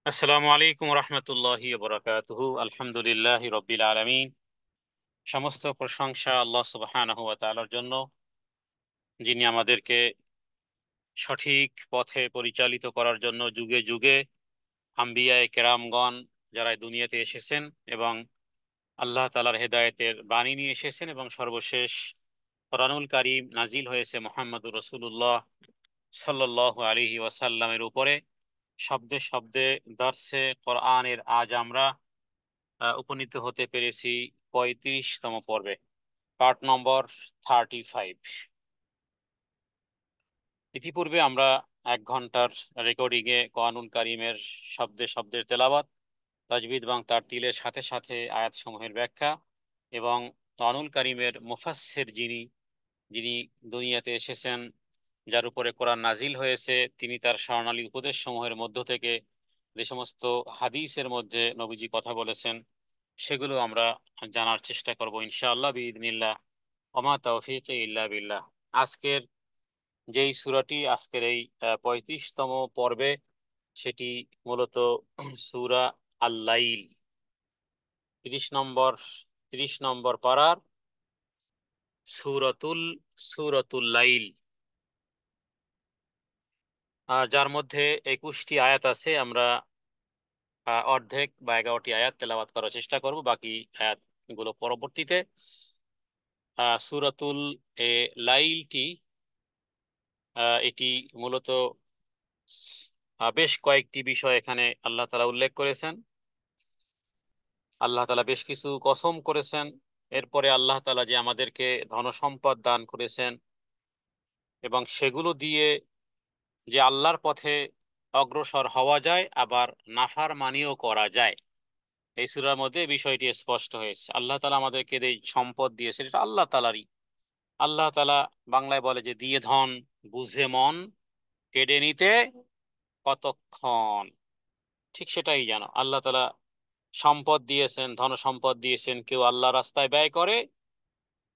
আসসালামু আলাইকুম রহমতুল্লাহি বরকাতুহু। আলহামদুলিল্লাহ রব্বিল আলামিন। সমস্ত প্রশংসা আল্লাহ সুবহানাহু ওয়া তাআলার জন্য, যিনি আমাদেরকে সঠিক পথে পরিচালিত করার জন্য যুগে যুগে আম্বিয়ায়ে কেরামগণ যারা এই দুনিয়াতে এসেছেন এবং আল্লাহ তাআলার হেদায়েতের বাণী নিয়ে এসেছেন, এবং সর্বশেষ কোরআনুল কারীম নাজিল হয়েছে মুহাম্মদুর রাসূলুল্লাহ সাল্লাল্লাহু আলাইহি ওয়াসাল্লামের উপরে। শব্দে শব্দে দার্সে কোরআনের আজ আমরা উপনীত হতে পেরেছি 35তম পর্বে, পার্ট নম্বর 35। ইতিপূর্বে আমরা 1 ঘন্টার রেকর্ডিংয়ে কোরআনুল কারীমের শব্দে শব্দের তেলাওয়াত, তাজবিদ এবং তারতিলের সাথে সাথে আয়াতসমূহের ব্যাখ্যা এবং কোরআনুল কারীমের মুফাসসির যিনি যিনি দুনিয়াতে এসেছেন, যার উপরে কোরআন নাজিল হয়েছে, তিনি তার স্বর্ণালী উপদেশ সমূহের মধ্য থেকে যে সমস্ত হাদিসের মধ্যে নবীজি কথা বলেছেন সেগুলো আমরা জানার চেষ্টা করব ইনশাআল্লাহ বিইذনিল্লাহ। ওমা তৌফিক ইল্লা বিল্লাহ। আজকের যেই সূরাটি, আজকের এই 35তম পর্বে, সেটি মূলত সূরা আল-লাইল, 30 নম্বর পারার সূরাতুল সূরাতুল লাইল, যার মধ্যে 21টি আয়াত আছে। আমরা অর্ধেক বা 11টি আয়াত তেলাওয়াত করার চেষ্টা করব, বাকি আয়াতগুলো পরবর্তীতে। সূরাতুল লাইলটি, এটি মূলত বেশ কয়েকটি বিষয় এখানে আল্লাহ তাআলা উল্লেখ করেছেন। আল্লাহ তাআলা বেশ কিছু কসম করেছেন। এরপরে আল্লাহ তাআলা যে আমাদেরকে ধন সম্পদ দান করেছেন এবং সেগুলো দিয়ে যে আল্লাহর পথে অগ্রসর হওয়া যায়, আবার নাফরমানিও করা যায়, এই সূরার মধ্যে বিষয়টি স্পষ্ট হয়েছে। আল্লাহ তাআলা আমাদেরকে এই সম্পদ দিয়েছেন, এটা আল্লাহ তাআলারই। আল্লাহ তাআলা বাংলায় বলে যে, দিয়ে ধন বুঝে মন, কেড়ে নিতে কতক্ষণ। ঠিক সেটাই জানো, আল্লাহ তাআলা সম্পদ দিয়েছেন, ধন সম্পদ দিয়েছেন। কেউ আল্লাহ রাস্তায় ব্যয় করে,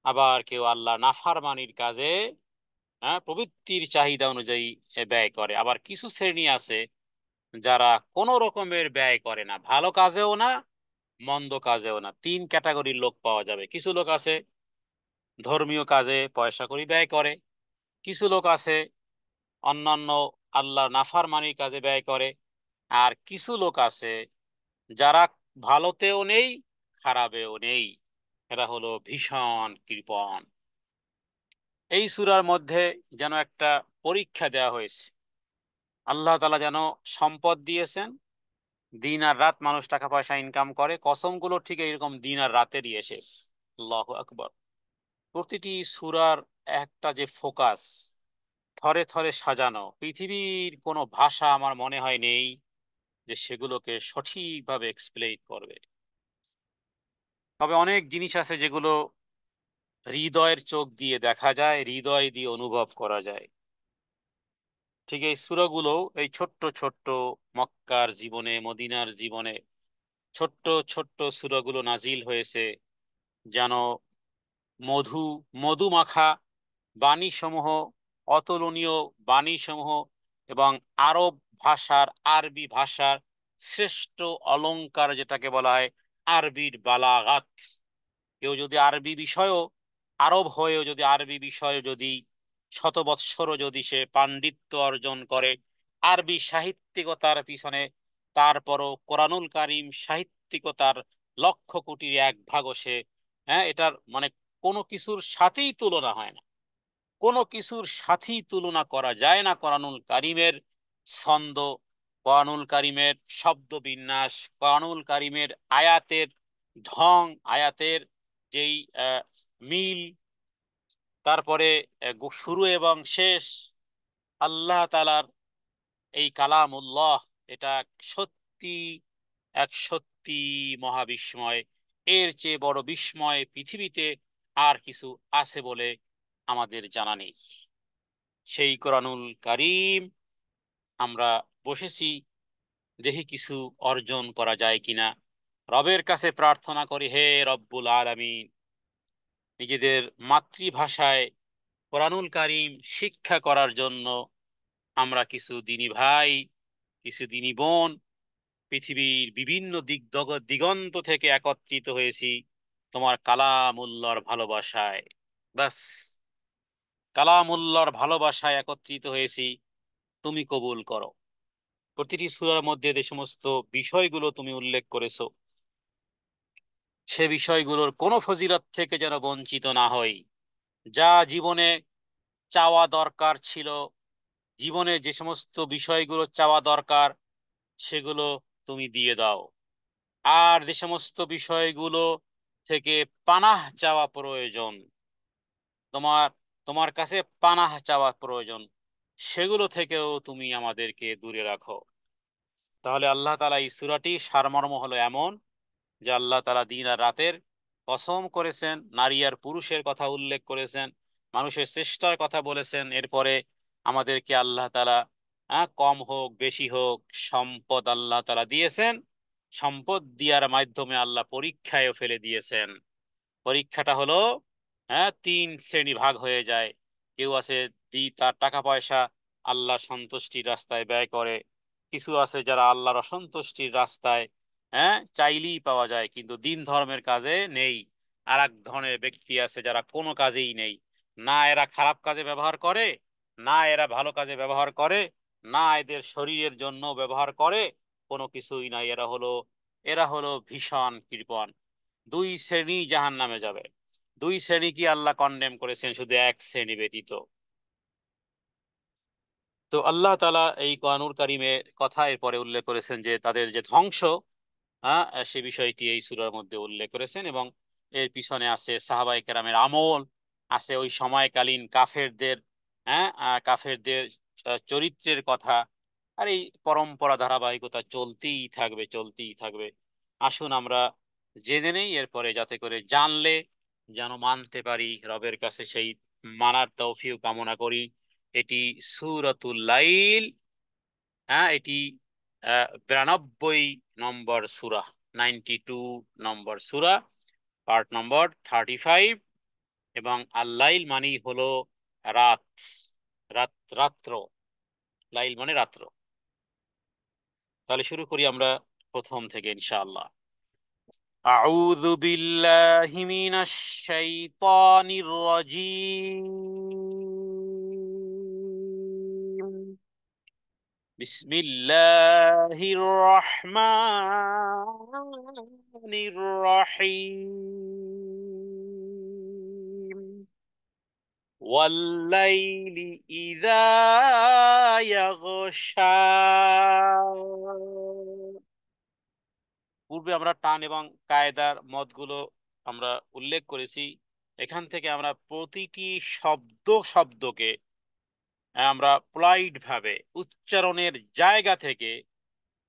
আবার কেউ আল্লাহ নাফরমানির কাজে, প্রবৃত্তির চাহিদা অনুযায়ী ব্যয় করে। আবার কিছু শ্রেণী আছে যারা কোনো রকমের ব্যয় করে না, ভালো কাজেও না মন্দ কাজেও না। 3 ক্যাটাগরির লোক পাওয়া যাবে। কিছু লোক আছে ধর্মীয় কাজে পয়সা কড়ি ব্যয় করে, কিছু লোক আছে অন্যান্য আল্লাহর নাফরমানির কাজে ব্যয় করে, আর কিছু লোক আছে যারা ভালোতেও নেই খারাপেও নেই, এরা হলো ভীষণ কৃপণ। এই সূরার মধ্যে যেন একটা পরীক্ষা দেওয়া হয়েছে। আল্লাহ তাআলা যেন সম্পদ দিয়েছেন, দিন আর রাত মানুষ টাকা পয়সা ইনকাম করে, কসমগুলো ঠিক এইরকম দিন আর রাতেরই এসেছে। আল্লাহু আকবার। প্রতিটি সূরার একটা যে ফোকাস, থরে থরে সাজানো, পৃথিবীর কোনো ভাষা আমার মনে হয় নেই যে সেগুলোকে সঠিকভাবে এক্সপ্লেইন করবে। তবে অনেক জিনিস আছে যেগুলো হৃদয়ের চোখ দিয়ে দেখা যায়, হৃদয় দিয়ে অনুভব করা যায়। ঠিক এই সূরাগুলো, এই ছোট্ট ছোট্ট মক্কার জীবনে, মদিনার জীবনে ছোট্ট ছোট্ট সূরাগুলো নাজিল হয়েছে যেন মধু মধুমাখা বাণীসমূহ, অতুলনীয় বাণীসমূহ, এবং আরব ভাষার, আরবি ভাষার শ্রেষ্ঠ অলংকার যেটাকে বলা হয় আরবির বালাগাত। কেউ যদি আরবি বিষয়ও, আরব হয়েও যদি আরবি বিষয়ে যদি শত বৎসরও যদি সে পাণ্ডিত্য অর্জন করে আরবি সাহিত্যিকতার পিছনে, তারপরও কোরআনুল কারীম সাহিত্যিকতার 1,00,00,000,000 সে, এটার মানে কোনো কিছুর সাথেই তুলনা হয় না, কোনো কিছুর সাথেই তুলনা করা যায় না। কোরআনুল কারীমের ছন্দ, কোরআনুল কারীমের শব্দ বিন্যাস, কোরআনুল কারীমের আয়াতের ঢং, আয়াতের যেই মিল, তারপরে শুরু এবং শেষ, আল্লাহ তাআলার এই কালামুল্লাহ, এটা সত্যি, এক সত্যি মহাবিস্ময়। এর চেয়ে বড় বিস্ময় পৃথিবীতে আর কিছু আছে বলে আমাদের জানা নেই। সেই কোরআনুল কারীম আমরা বসেছি, দেখি কিছু অর্জন করা যায় কিনা। রবের কাছে প্রার্থনা করি, হে রব্বুল আলামিন, নিজেদের মাতৃভাষায় কোরআনুল কারীম শিক্ষা করার জন্য আমরা কিছু দিনী ভাই, কিছু দিনী বোন পৃথিবীর বিভিন্ন দিগন্ত থেকে একত্রিত হয়েছি তোমার কালামুল্লাহর ভালোবাসায়। ব্যাস, কালামুল্লাহর ভালোবাসায় একত্রিত হয়েছি, তুমি কবুল করো। প্রতিটি সূরার মধ্যে যে সমস্ত বিষয়গুলো তুমি উল্লেখ করেছো, সে বিষয়গুলোর কোনো ফজিলত থেকে যেন বঞ্চিত না হই। যা জীবনে চাওয়া দরকার ছিল, জীবনে যে সমস্ত বিষয়গুলো চাওয়া দরকার, সেগুলো তুমি দিয়ে দাও। আর যে সমস্ত বিষয়গুলো থেকে পানাহ চাওয়া প্রয়োজন, তোমার তোমার কাছে পানাহ চাওয়া প্রয়োজন, সেগুলো থেকেও তুমি আমাদেরকে দূরে রাখো। তাহলে আল্লাহ তাআলা এই সূরাটি সারমর্ম হলো এমন যে আল্লাহ তাআলা দিন আর রাতের কসম করেছেন, নারী আর পুরুষের কথা উল্লেখ করেছেন, মানুষের চেষ্টার কথা বলেছেন। এরপরে আমাদেরকে আল্লাহ তাআলা কম হোক বেশি হোক সম্পদ আল্লাহ তাআলা দিয়েছেন। সম্পদ দেওয়ার মাধ্যমে আল্লাহ পরীক্ষায়ও ফেলে দিয়েছেন। পরীক্ষাটা হলো, তিন শ্রেণী ভাগ হয়ে যায়। কেউ আছে তার টাকা পয়সা আল্লাহ সন্তুষ্টির রাস্তায় ব্যয় করে। কিছু আছে যারা আল্লাহর অসন্তুষ্টির রাস্তায় চাইলেই পাওয়া যায় কিন্তু দিন ধর্মের কাজে নেই। আর এক ধরনের ব্যক্তি আছে যারা কোনো কাজেই নেই, না এরা খারাপ কাজে ব্যবহার করে, না এরা ভালো কাজে ব্যবহার করে, না এদের শরীরের জন্য ব্যবহার করে, কোনো কিছুই নাই। এরা হলো ভীষণ কৃপণ। দুই শ্রেণী জাহান্নামে যাবে। দুই শ্রেণী কি আল্লাহ কন্ডেম করেছেন, শুধু এক শ্রেণী ব্যতীত। তো আল্লাহ তাআলা এই কোরআনুল কারীমে কথা এরপরে উল্লেখ করেছেন যে তাদের যে ধ্বংস, সে বিষয়টি এই সূরার মধ্যে উল্লেখ করেছেন। এবং এর পিছনে আছে সাহাবায়ে কেরামের আমল, আছে ওই সময়কালীন কাফেরদের, কাফেরদের চরিত্রের কথা। আর এই পরম্পরা ধারাবাহিকতা চলতেই থাকবে, চলতেই থাকবে। আসুন আমরা জেনে নেই এরপরে, যাতে করে জানলে যেন মানতে পারি, রবের কাছে সেই মানার তৌফিক কামনা করি। এটি সূরাতুল লাইল, এটি 92 নম্বর সূরা, 92 নম্বর সূরা, পার্ট নম্বর 35। এবং আল-লাইল মানেই হলো রাত, রাত্র। লাইল মানে রাত্র। তাহলে শুরু করি আমরা প্রথম থেকে ইনশাআল্লাহ। আউযু বিল্লাহি মিনাশ শাইতানির রাজীম। বিসমিল্লাহির রহমানির রহিম। ওয়াল্লাইলি ইযা ইয়াগশা। পূর্বে আমরা টান এবং কায়দার মতগুলো আমরা উল্লেখ করেছি। এখান থেকে আমরা প্রতিটি শব্দ শব্দকে আমরা পোলাইট ভাবে উচ্চারণের জায়গা থেকে,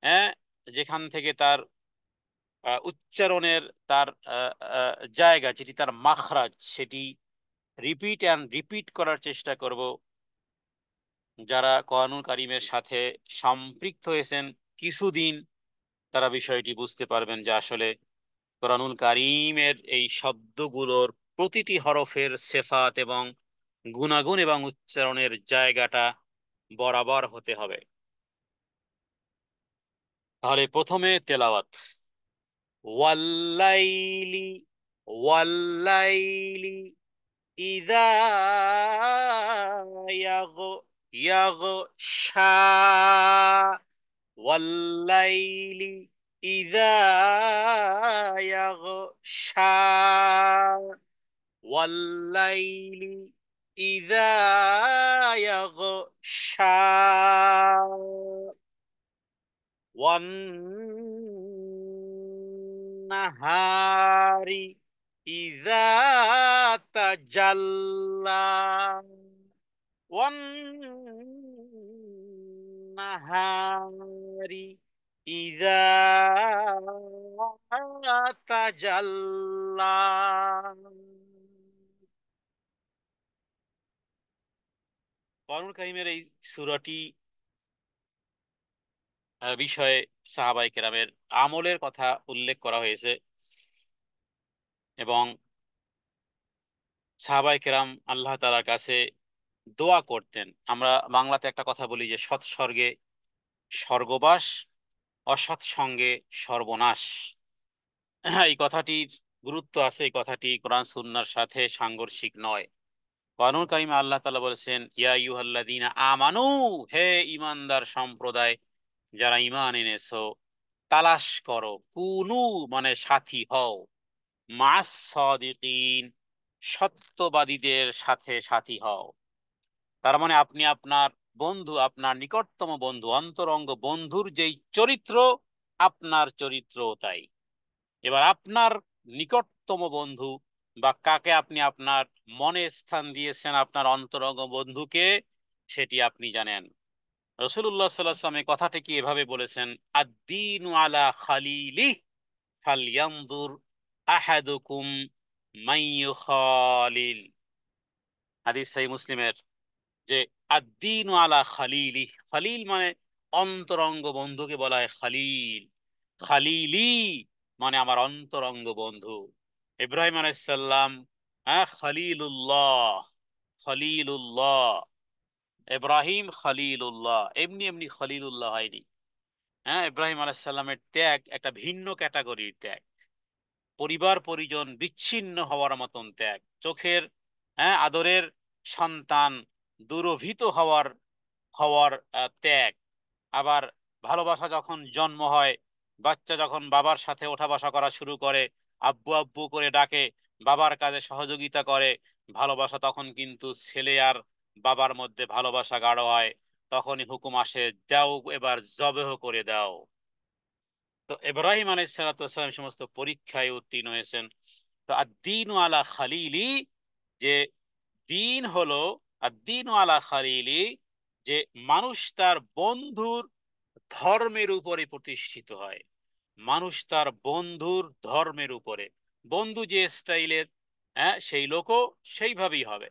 হ্যাঁ, যেখান থেকে তার উচ্চারণের তার জায়গা, যেটি তার মাখরাজ, সেটি রিপিট অ্যান্ড রিপিট করার চেষ্টা করব। যারা কোরআনুল কারীমের সাথে সম্পৃক্ত হয়েছেন কিছুদিন, তারা বিষয়টি বুঝতে পারবেন যে আসলে কোরআনুল কারীমের এই শব্দগুলোর প্রতিটি হরফের সিফাত এবং গুণাগুণ এবং উচ্চারণের জায়গাটা বরাবর হতে হবে। তাহলে প্রথমে তেলাওয়াত। ওয়াল্লাইলি, ওয়াল্লাইলি ইযা ইয়াগ ইয়াগশা। ওয়াল্লাইলি ইযা ইয়াগশা। ওয়াল্লাইলি ইযা ইয়াগশা। ওয়ান-নাহারি ইযা তাজাল্লা। ওয়ান-নাহারি ইযা তাজাল্লা। কোরআনুল কারীমের এই সূরাটি বিষয়ে সাহাবায়ে কেরামের আমলের কথা উল্লেখ করা হয়েছে। এবং সাহাবায়ে কেরাম আল্লাহ তাআলার কাছে দোয়া করতেন। আমরা বাংলাতে একটা কথা বলি যে সৎসর্গে স্বর্গবাস, অসৎ সঙ্গে সর্বনাশ। এই কথাটির গুরুত্ব আছে, এই কথাটি কোরআন সুন্নাহর সাথে সাংঘর্ষিক নয়। কোরআনুল কারীমে আল্লাহ তাআলা বলেছেন, ইয়া আইয়ুহাল্লাযীনা আমানু, হে ঈমানদার সম্প্রদায় যারা ঈমান এনেছো, তালাশ করো, কুনু মানে সাথী হও, মাস সাদিকিন সত্যবাদীদের সাথে সাথী হও। তার মানে আপনি আপনার বন্ধু, আপনার নিকটতম বন্ধু, অন্তরঙ্গ বন্ধুর যেই চরিত্র, আপনার চরিত্র তাই। এবার আপনার নিকটতম বন্ধু বা কাকে আপনি আপনার মনে স্থান দিয়েছেন, আপনার অন্তরঙ্গ বন্ধুকে, সেটি আপনি জানেন। রাসূলুল্লাহ সাল্লাল্লাহু আলাইহি ওয়াসাল্লাম এই কথাটি এভাবে বলেছেন, আদ-দীনু আলা খালিলি ফালইয়ানজুর আহাদুকুম মান ইউখালিল। হাদিস সহিহ মুসলিমের, যে আদ-দীনু আলা খালিলি, খালিল মানে অন্তরঙ্গ বন্ধুকে বলা হয় খালিল। খালিলি মানে আমার অন্তরঙ্গ বন্ধু। ইব্রাহিম আলাইহিস সালাম, হ্যাঁ, খলিলুল্লাহ, খলিলুল্লাহ, ইব্রাহিম খলিলুল্লাহ, এমনি এমনি খলিলুল্লাহ হয়নি। হ্যাঁ, ইব্রাহিম আলাইহিস সালামের ত্যাগ একটা ভিন্ন ক্যাটাগরির ত্যাগ, পরিবার পরিজন বিচ্ছিন্ন হওয়ার মতন ত্যাগ, চোখের, হ্যাঁ, আদরের সন্তান দুরভিত হওয়ার হওয়ার ত্যাগ। আবার ভালোবাসা যখন জন্ম হয়, বাচ্চা যখন বাবার সাথে ওঠা বসা করা শুরু করে, আব্বু আব্বু করে ডাকে, বাবার কাজে সহযোগিতা করে, ভালোবাসা তখন কিন্তু ছেলে আর বাবার মধ্যে ভালোবাসা গাঢ় হয়। তখনই হুকুম আসে, দাও এবার জবেহ করে দাও। তো ইব্রাহিম আলাইহিস সালাতু ওয়াস সালাম সমস্ত পরীক্ষায় উত্তীর্ণ হয়েছেন। তো আদ-দীনু আলা খালিলি, যে দিন হলো, আদ-দীনু আলা খালিলি, যে মানুষ তার বন্ধুর ধর্মের উপরে প্রতিষ্ঠিত হয়। মানুষ তার বন্ধুর ধর্মের উপরে, বন্ধু যে স্টাইলের, হ্যাঁ, সেই লোকও সেইভাবেই হবে।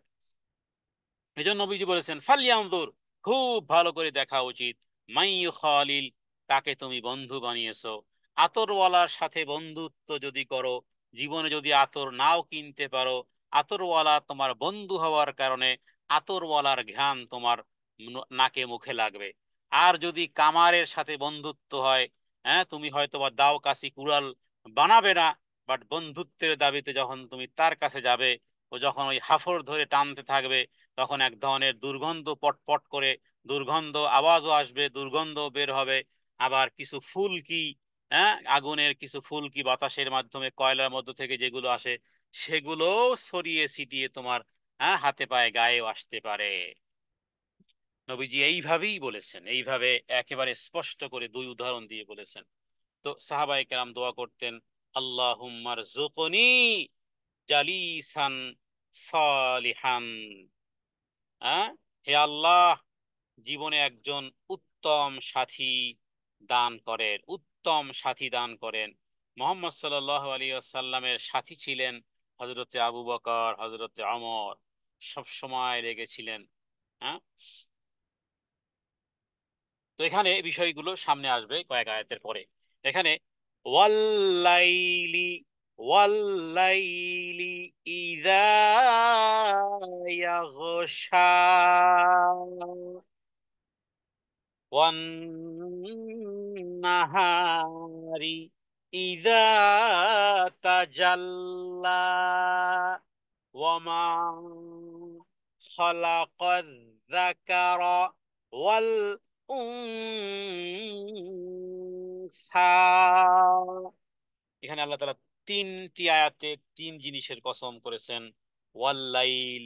এই জন্য নবীজি বলেছেন, ফালিয়ানজুর, খুব ভালো করে দেখা উচিত, মাই খালিল, তাকে তুমি বন্ধু বানিয়েছো। আতরওয়ালার সাথে বন্ধুত্ব যদি করো, জীবনে যদি আতর নাও কিনতে পারো, আতরওয়ালা তোমার বন্ধু হওয়ার কারণে আতরওয়ালার ঘ্রাণ তোমার নাকে মুখে লাগবে। আর যদি কামারের সাথে বন্ধুত্ব হয়, হ্যাঁ, তুমি হয়তো বা দাও কাশি কুড়াল বানাবে না, বাট বন্ধুত্বের দাবিতে যখন তুমি তার কাছে যাবে, ও যখন ওই হাফড় ধরে টানতে থাকবে, তখন এক ধরনের দুর্গন্ধ, পটপট করে দুর্গন্ধ আওয়াজও আসবে, দুর্গন্ধ বের হবে। আবার কিছু ফুলকি, হ্যাঁ, আগুনের কিছু ফুলকি বাতাসের মাধ্যমে কয়লার মধ্য থেকে যেগুলো আসে, সেগুলো ছড়িয়ে ছিটিয়ে তোমার, হ্যাঁ, হাতে পায়ে গায়েও আসতে পারে। নবীজি এইভাবেই বলেছেন, এইভাবে একেবারে স্পষ্ট করে দুই উদাহরণ দিয়ে বলেছেন। তো সাহাবায়ে কেরাম দোয়া করতেন, আল্লাহুম্মা রযুকনি জালিসান সালিহান, হ্যাঁ, হে আল্লাহ, জীবনে একজন উত্তম সাথী দান করেন, উত্তম সাথী দান করেন। মুহাম্মদ সাল্লাল্লাহু আলাইহি ওয়াসাল্লামের সাথী ছিলেন হযরতে আবু বকর, হযরতে ওমর, সব সময় লেগেছিলেন। হ্যাঁ, তো এখানে বিষয়গুলো সামনে আসবে কয়েক আয়াতের পরে। এখানে ওয়াল্লাইলি, ওয়াল্লাইলি ইযা ইয়াগশা, ওয়ান্নাহারি ইযা তাজাল্লা, ওয়ামা খালাকায যাকারা ওয়াল উনসা। এখানে আল্লাহ তাআলা তিনটি আয়াতে তিন জিনিসের কসম করেছেন। ওয়াল্লাইল,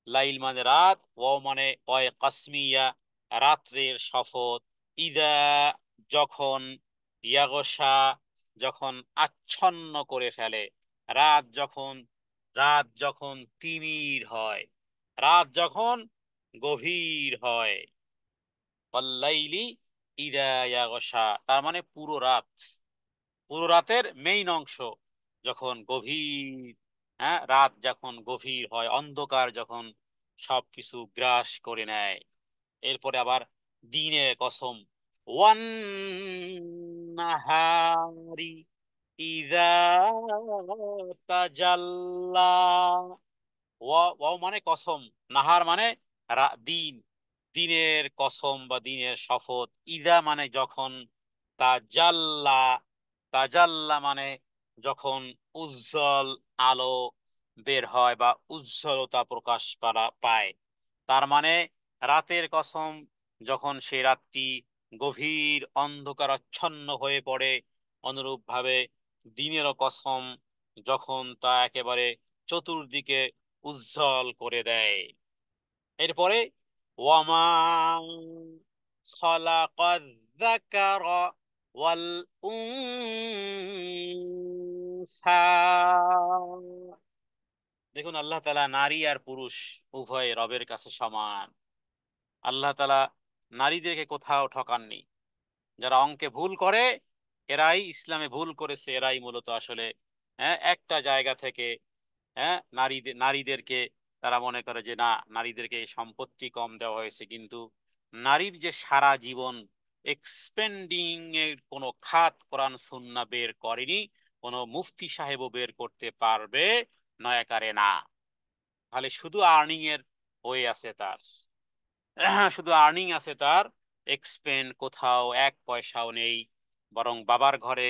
লাইল মানে রাত, ও মানে অয় কাসমিয়া, রাত্রের শপথ, ইদা যখন, ইয়াগশা যখন আচ্ছন্ন করে ফেলে, রাত যখন, রাত যখন তিমির হয়, রাত যখন গভীর হয়। ওয়াল্লাইলি ইদা ইয়াগশা, তার মানে পুরো রাত, পুরো রাতের মেইন অংশ যখন গভীর, হ্যাঁ, রাত যখন গভীর হয়, অন্ধকার যখন সবকিছু গ্রাস করে নেয়। এরপরে আবার দিনের কসম, ওয়ান নাহারি ইযা তাজাল্লা, ওয়াও মানে কসম, নাহার মানে দিন, দিনের কসম বা দিনের শপথ, ইদা মানে যখন তাজাল্লা, তাজাল্লা মানে যখন উজ্জ্বল আলো বের হয় বা উজ্জ্বলতা প্রকাশ পায়, তার মানে রাতের কসম, যখন সে রাতটি গভীর অন্ধকারাচ্ছন্ন হয়ে পড়ে, অনুরূপভাবে দিনেরও কসম, যখন তা একেবারে চতুর্দিকে উজ্জ্বল করে দেয়। এরপরে ওয়ামা খালাকায যাকারা ওয়াল উনসা। দেখুন, আল্লাহ তাআলা নারী আর পুরুষ উভয় রবের কাছে সমান। আল্লাহ তাআলা নারীদেরকে কোথাও ঠকাননি। যারা অঙ্কে ভুল করে, এরাই ইসলামে ভুল করেছে, এরাই মূলত আসলে একটা জায়গা থেকে নারীদেরকে তারা মনে করে যে না, নারীদেরকে সম্পত্তি কম দেওয়া হয়েছে, কিন্তু নারীর যে সারা জীবন এক্সপেন্ডিং এর কোনো খাত কোরআন সুন্নাহ বের করেনি, কোনো মুফতি সাহেবও বের করতে পারবে নয়াকারে না। তাহলে শুধু আর্নিং এর হয়ে আছে তার, শুধু আর্নিং আছে তার, এক্সপেন্ড কোথাও এক পয়সাও নেই। বরং বাবার ঘরে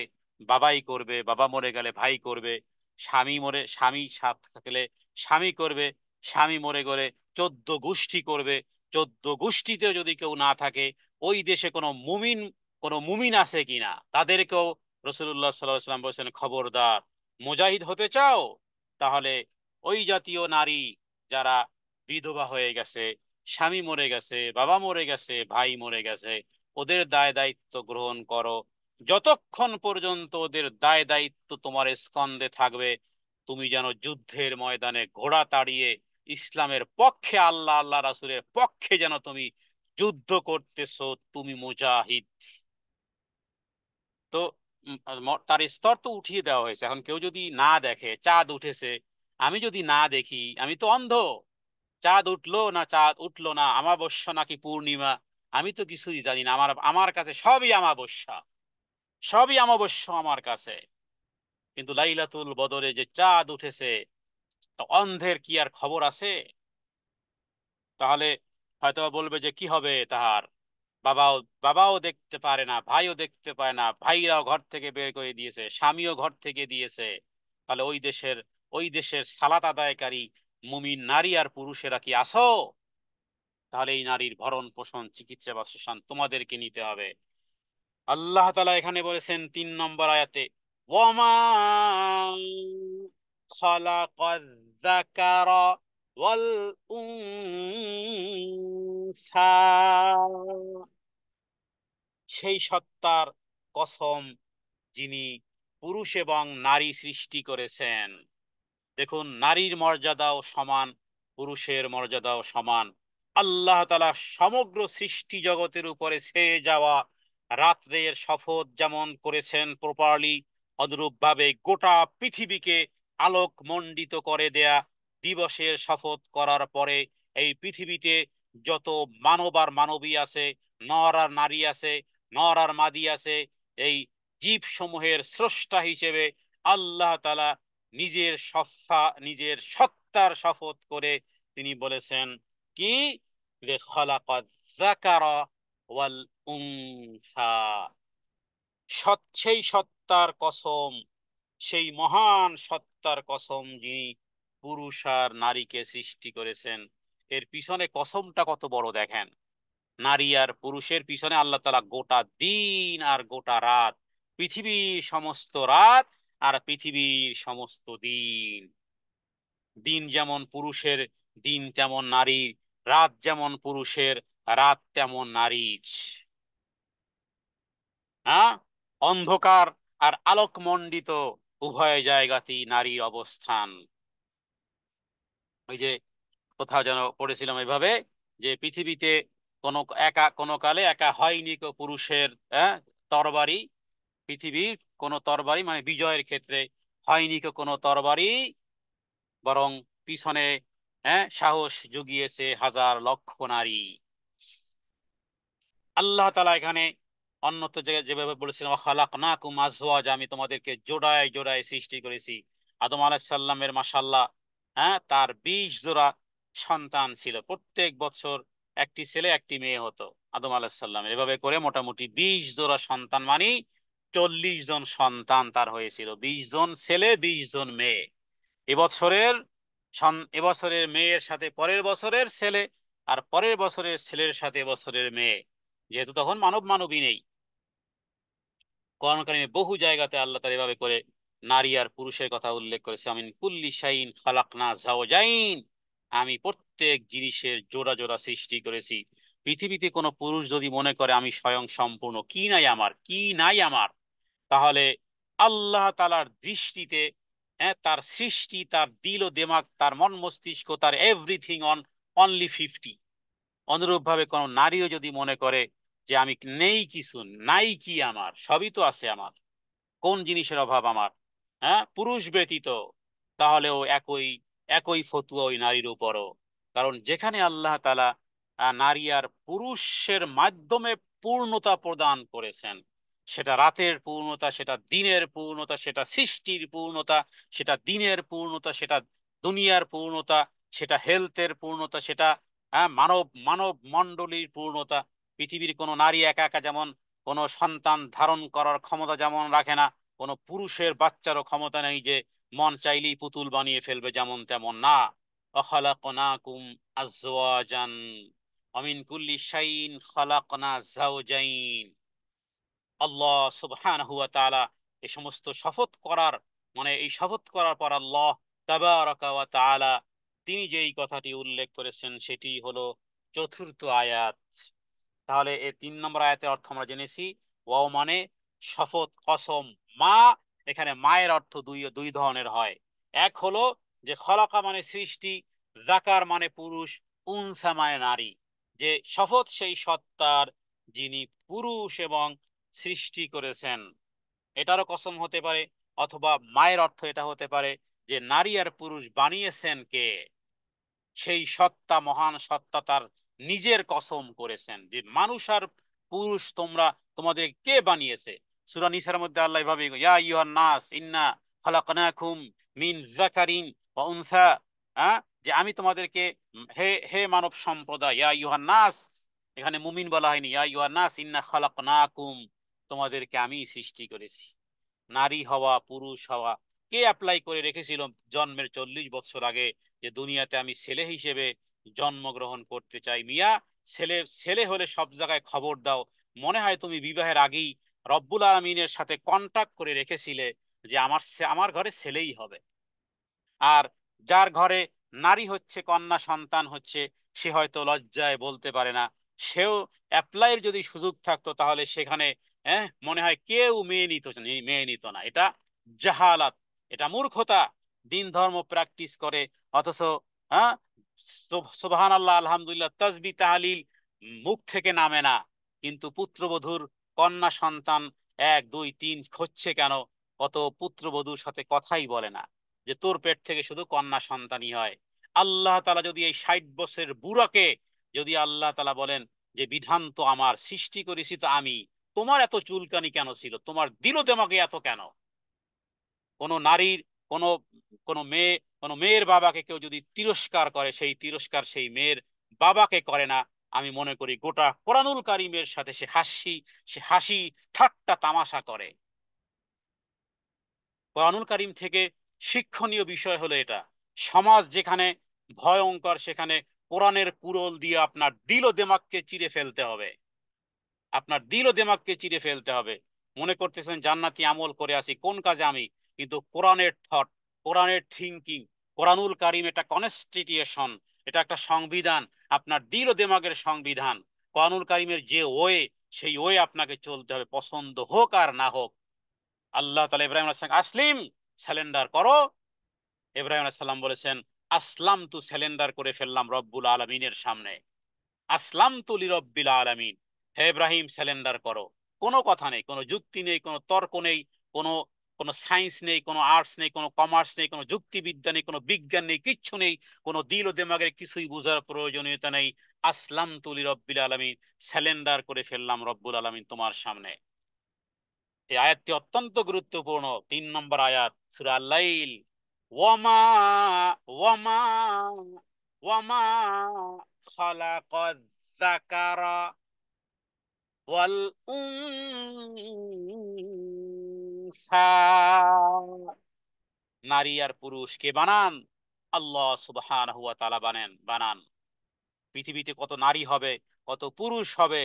বাবাই করবে, বাবা মরে গেলে ভাই করবে, স্বামী সাথ থাকলে স্বামী করবে, স্বামী মরে গেলে 14 গোষ্ঠী করবে। 14 গোষ্ঠীতেও যদি কেউ না থাকে, ওই দেশে কোনো মুমিন আছে কিনা তাদেরকেও রাসূলুল্লাহ সাল্লাল্লাহু আলাইহি ওয়াসাল্লাম বলেছেন, খবরদার, মুজাহিদ হতে চাও তাহলে ওই জাতীয় নারী যারা বিধবা হয়ে গেছে, স্বামী মরে গেছে, বাবা মরে গেছে, ভাই মরে গেছে, ওদের দায় দায়িত্ব গ্রহণ করো। যতক্ষণ পর্যন্ত ওদের দায় দায়িত্ব তোমার স্কন্ধে থাকবে, তুমি যেন যুদ্ধের ময়দানে ঘোড়া তাড়িয়ে ইসলামের পক্ষে, আল্লাহ আল্লাহ রাসূলের পক্ষে যেন তুমি যুদ্ধ করতেছো, তুমি মুজাহিদ। তো তার স্তর তো উঠিয়ে দেওয়া হয়েছে। এখন কেউ যদি না দেখে চাঁদ উঠেছে, আমি যদি না দেখি, আমি তো অন্ধ। চাঁদ উঠলো না চাঁদ উঠলো না, অমাবস্যা নাকি পূর্ণিমা, আমি তো কিছুই জানি না। আমার আমার কাছে সবই অমাবস্যা, সবই অমাবস্যা আমার কাছে। কিন্তু লাইলাতুল বদরে যে চাঁদ উঠেছে, অন্ধের কি আর খবর আছে? তাহলে হয়তো বলবে যে কি হবে তাহার, বাবাও বাবাও দেখতে পারে না, ভাইও দেখতে পায় না, ভাইরাও ঘর থেকে বের করে দিয়েছে, স্বামীও ঘর থেকে দিয়েছে। তাহলে ওই দেশের সালাত আদায়কারী মুমিন নারী আর পুরুষেরা কি আসো? তাহলে এই নারীর ভরণ পোষণ চিকিৎসা বাসস্থান তোমাদেরকে নিতে হবে। আল্লাহ তাআলা এখানে বলেছেন 3 নম্বর আয়াতে, ওয়ামা খালাকায যাকারা ওয়াল উনসা। সেই সত্তার কসম যিনি পুরুষ এবং নারী সৃষ্টি করেছেন। দেখুন, নারীর মর্যাদাও সমান, পুরুষের মর্যাদাও সমান। আল্লাহ তাআলা সমগ্র সৃষ্টি জগতের উপরে ছেয়ে যাওয়া রাত্রের শপথ যেমন করেছেন প্রপারলি, অনুরূপভাবে গোটা পৃথিবীকে আলোক মণ্ডিত করে দেয়া দিবসের শপথ করার পরে এই পৃথিবীতে যত মানব আর মানবী আছে, নর আর নারী আছে, নর আর মাদী আছে, এই জীব সমূহের স্রষ্টা হিসেবে আল্লাহ তাআলা নিজের সত্তার শপথ করে তিনি বলেছেন কি, যে খালাকায যাকারা ওয়াল উনসা। সেই সত্তার কসম, সেই মহান সত্তার কসম যিনি পুরুষ আর নারীকে সৃষ্টি করেছেন। এর পিছনে কসমটা কত বড় দেখেন। নারী আর পুরুষের পিছনে আল্লাহ তাআলা গোটা দিন আর গোটা রাত, পৃথিবীর সমস্ত রাত আর পৃথিবীর সমস্ত দিন। দিন যেমন পুরুষের, দিন তেমন নারীর, রাত যেমন পুরুষের, রাত তেমন নারীর। হ্যাঁ, অন্ধকার আর আলোকমণ্ডিত উভয় জায়গাতেই নারীর অবস্থান। ওই যে কোথাও যেন পড়েছিলাম এভাবে, যে পৃথিবীতে কোনো কালে একা হয়নি কো পুরুষের তরবারি, পৃথিবীর কোন তরবারি মানে বিজয়ের ক্ষেত্রে হয়নি কো কোনো তরবারি, বরং পিছনে সাহস জুগিয়েছে হাজার লক্ষ নারী। আল্লাহ তাআলা এখানে অন্যত্র জায়গায় যেভাবে বলেছিলেন, খালাকনাকুম আজওয়াজা, আমি তোমাদেরকে জোড়ায় জোড়ায় সৃষ্টি করেছি। আদম আলাইহিস সালামের মাশাআল্লাহ তার 20 জোড়া সন্তান ছিল, প্রত্যেক বছর একটি ছেলে একটি মেয়ে হতো। আদম আলাহিসাল্লাম। এভাবে করে মোটামুটি 20 জোড়া সন্তান, মানে 40 জন সন্তান তার হয়েছিল, 20 জন ছেলে 20 জন মেয়ে। এবছরের এবছরের মেয়ের সাথে পরের বছরের ছেলে, আর পরের বছরের ছেলের সাথে এবছরের মেয়ে, যেহেতু তখন মানব মানবী নেই। কোরআন কারিমে বহু জায়গাতে আল্লাহ তাআলা এভাবে করে নারী আর পুরুষের কথা উল্লেখ করেছে। আমিন কুল্লি শাইইন খালাকনা যাওজাইন, আমি প্রত্যেক জিনিসের জোড়া জোড়া সৃষ্টি করেছি। পৃথিবীতে কোনো পুরুষ যদি মনে করে আমি স্বয়ং সম্পূর্ণ, কি নাই আমার, কি নাই আমার, তাহলে আল্লাহ তাআলার দৃষ্টিতে, হ্যাঁ, তার সৃষ্টি, তার দিল ও দেমাগ, তার মন মস্তিষ্ক, তার এভরিথিং অন অনলি 50। অনুরূপ ভাবে কোন নারীও যদি মনে করে যে আমি নেই কিছু, নাই কি আমার, সবই তো আছে আমার, কোন জিনিসের অভাব আমার, হ্যাঁ, পুরুষ ব্যতীত, তাহলেও একই একই ফতুয়া ওই নারীর উপরও। কারণ যেখানে আল্লাহ তাআলা নারী আর পুরুষের মাধ্যমে পূর্ণতা প্রদান করেছেন, সেটা রাতের পূর্ণতা, সেটা দিনের পূর্ণতা, সেটা সৃষ্টির পূর্ণতা, সেটা দিনের পূর্ণতা, সেটা দুনিয়ার পূর্ণতা, সেটা হেলথের পূর্ণতা, সেটা মানব মানব মণ্ডলীর পূর্ণতা। পৃথিবীর কোনো নারী একা একা যেমন কোনো সন্তান ধারণ করার ক্ষমতা যেমন রাখে না, কোনো পুরুষের বাচ্চারও ক্ষমতা নেই যে মন চাইলেই পুতুল বানিয়ে ফেলবে, যেমন তেমন না। অখালাকনাকুম আজওয়াজান অমিন কুল্লি শাইইন খালাকনা যাওজাইন। আল্লাহ সুবহানাহু ওয়া তাআলা এই সমস্ত শপথ করার, মানে এই শপথ করার পর আল্লাহ তাবারাকা ওয়া তাআলা তিনি যেই কথাটি উল্লেখ করেছেন সেটি হলো চতুর্থ আয়াত। তাহলে এই 3 নম্বর আয়াতের অর্থ আমরা জেনেছি। ওয়াও মানে শপথ, কসম। মা, এখানে মায়ের অর্থ দুই দুই ধরনের হয়। এক হলো যে খলাকা মানে সৃষ্টি, জাকার মানে পুরুষ, উনসা মানে নারী। যে শপথ সেই সত্তার যিনি পুরুষ এবং সৃষ্টি করেছেন, এটারও কসম হতে পারে। অথবা মায়ের অর্থ এটা হতে পারে যে নারী আর পুরুষ বানিয়েছেন কে, সেই সত্তা, মহান সত্তা তার নিজের কসম করেছেন যে মানুষ আর পুরুষ তোমরা, তোমাদের কে বানিয়েছে। সূরা নিসার মধ্যে আল্লাহ এভাবে, ইয়া আইয়ুহান নাস ইন্না খালাকনাকুম মিন যাকারিন ওয়া উনসা, যে আমি তোমাদেরকে, হে হে মানব সম্প্রদায়, ইয়া আইয়ুহান নাস, এখানে মুমিন বলা হয়নি, ইয়া আইয়ুহান নাস ইন্না খালাকনাকুম, তোমাদেরকে আমি সৃষ্টি করেছি। নারী হওয়া পুরুষ হওয়া কে অ্যাপ্লাই করে রেখেছিল জন্মের 40 বছর আগে যে দুনিয়াতে আমি ছেলে হিসেবে জন্মগ্রহণ করতে চাই? মিয়া, ছেলে ছেলে হলে সব জায়গায় খবর দাও। মনে হয় তুমি বিবাহের আগেই রব্বুল আলমিনের সাথে কন্ট্যাক্ট করে রেখেছিলে যে আমার ঘরে ছেলেই হবে। আর যার ঘরে নারী হচ্ছে, কন্যা সন্তান হচ্ছে, সে হয়তো লজ্জায় বলতে পারে না। সেও অ্যাপ্লাইয়ের যদি সুযোগ থাকতো তাহলে সেখানে মনে হয় কেউ মেয়ে নিত না। এটা জাহালাত, এটা মূর্খতা। দিন ধর্ম প্র্যাকটিস করে অথচ হ্যাঁ সুবহান আল্লাহ আলহামদুলিল্লাহ তাসবিহ তাহলিল মুখ থেকে নামে না, কিন্তু পুত্রবধূর, কন্যা সন্তান 1 2 3 হচ্ছে কেন, কত পুত্রবধূর সাথে কথাই বলে না যে তোর পেট থেকে শুধু কন্যা সন্তানই হয়। আল্লাহ তাআলা যদি এই 60 বছরের বুড়াকে যদি আল্লাহ তাআলা বলেন যে বিধান তো আমার, সৃষ্টি করেছি তো আমি, তোমার এত চুলকানি কেন ছিল, তোমার দিল দেমাগে এত কেন? কোনো নারীর, কোনো কোনো মেয়ে, কোনো মেয়ের বাবাকে কেউ যদি তিরস্কার করে, সেই তিরস্কার সেই মেয়ের বাবাকে করে না। আমি মনে করি গোটা কোরআনুল কারীমের সাথে সে হাসি ঠাট্টা তামাশা করে। কোরআনুল কারীম থেকে শিক্ষণীয় বিষয় হলো এটা। সমাজ যেখানে ভয়ঙ্কর, সেখানে কোরআনের কুরল দিয়ে আপনার দিল ও দেমাগকে চিরে ফেলতে হবে, আপনার দিল ও দেমাগকে চিরে ফেলতে হবে। মনে করতেছেন জান্নাতি আমল করে আসি, কোন কাজে আমি, কিন্তু কোরআনের থট, কোরআনের থিঙ্কিং, কোরআনুল কারীম এটা কনস্টিটিউশন, এটা একটা সংবিধান, আপনার দিল ও দেমাগের সংবিধান। কোরআনুল কারীমের যে ওয়ে, সেই ওয়ে আপনাকে চলতে হবে, পছন্দ হোক আর না হোক। আল্লাহ তাআলা ইব্রাহিম আলাইহিস সালাম আসলিম, স্যালেন্ডার করো। ইব্রাহিম আলাইহিস সালাম বলেছেন আসলাম তু, স্যালেন্ডার করে ফেললাম রব্বুল আলামিনের সামনে। আসলাম তু লিরব্বিল আলামিন, হে ইব্রাহিম স্যালেন্ডার করো। কোনো কথা নেই, কোনো যুক্তি নেই, কোনো তর্ক নেই, কোনো কোনো সায়েন্স নেই, কোনো আর্টস নেই, কোনো কমার্স নেই, কোনো যুক্তিবিদ্যা নেই, কোনো বিজ্ঞান নেই, কিচ্ছু নেই, কোনো দিল ও দেমাগের কিছুই বোঝার প্রয়োজনীয়তা নেই। আসলাম তু লিরব্বিল আলামিন, স্যালেন্ডার করে ফেললাম রব্বুল আলামিন তোমার সামনে। এই আয়াতটি অত্যন্ত গুরুত্বপূর্ণ। 3 নম্বর আয়াত সূরা আল-লাইল। ওয়ামা ওয়ামা ওয়ামা খালাকায যাকারা ওয়াল উনসা, নারী আর পুরুষ কে বানান? আল্লাহ সুবহানাহু ওয়া তাআলা বানান। পৃথিবীতে কত নারী হবে, কত পুরুষ হবে,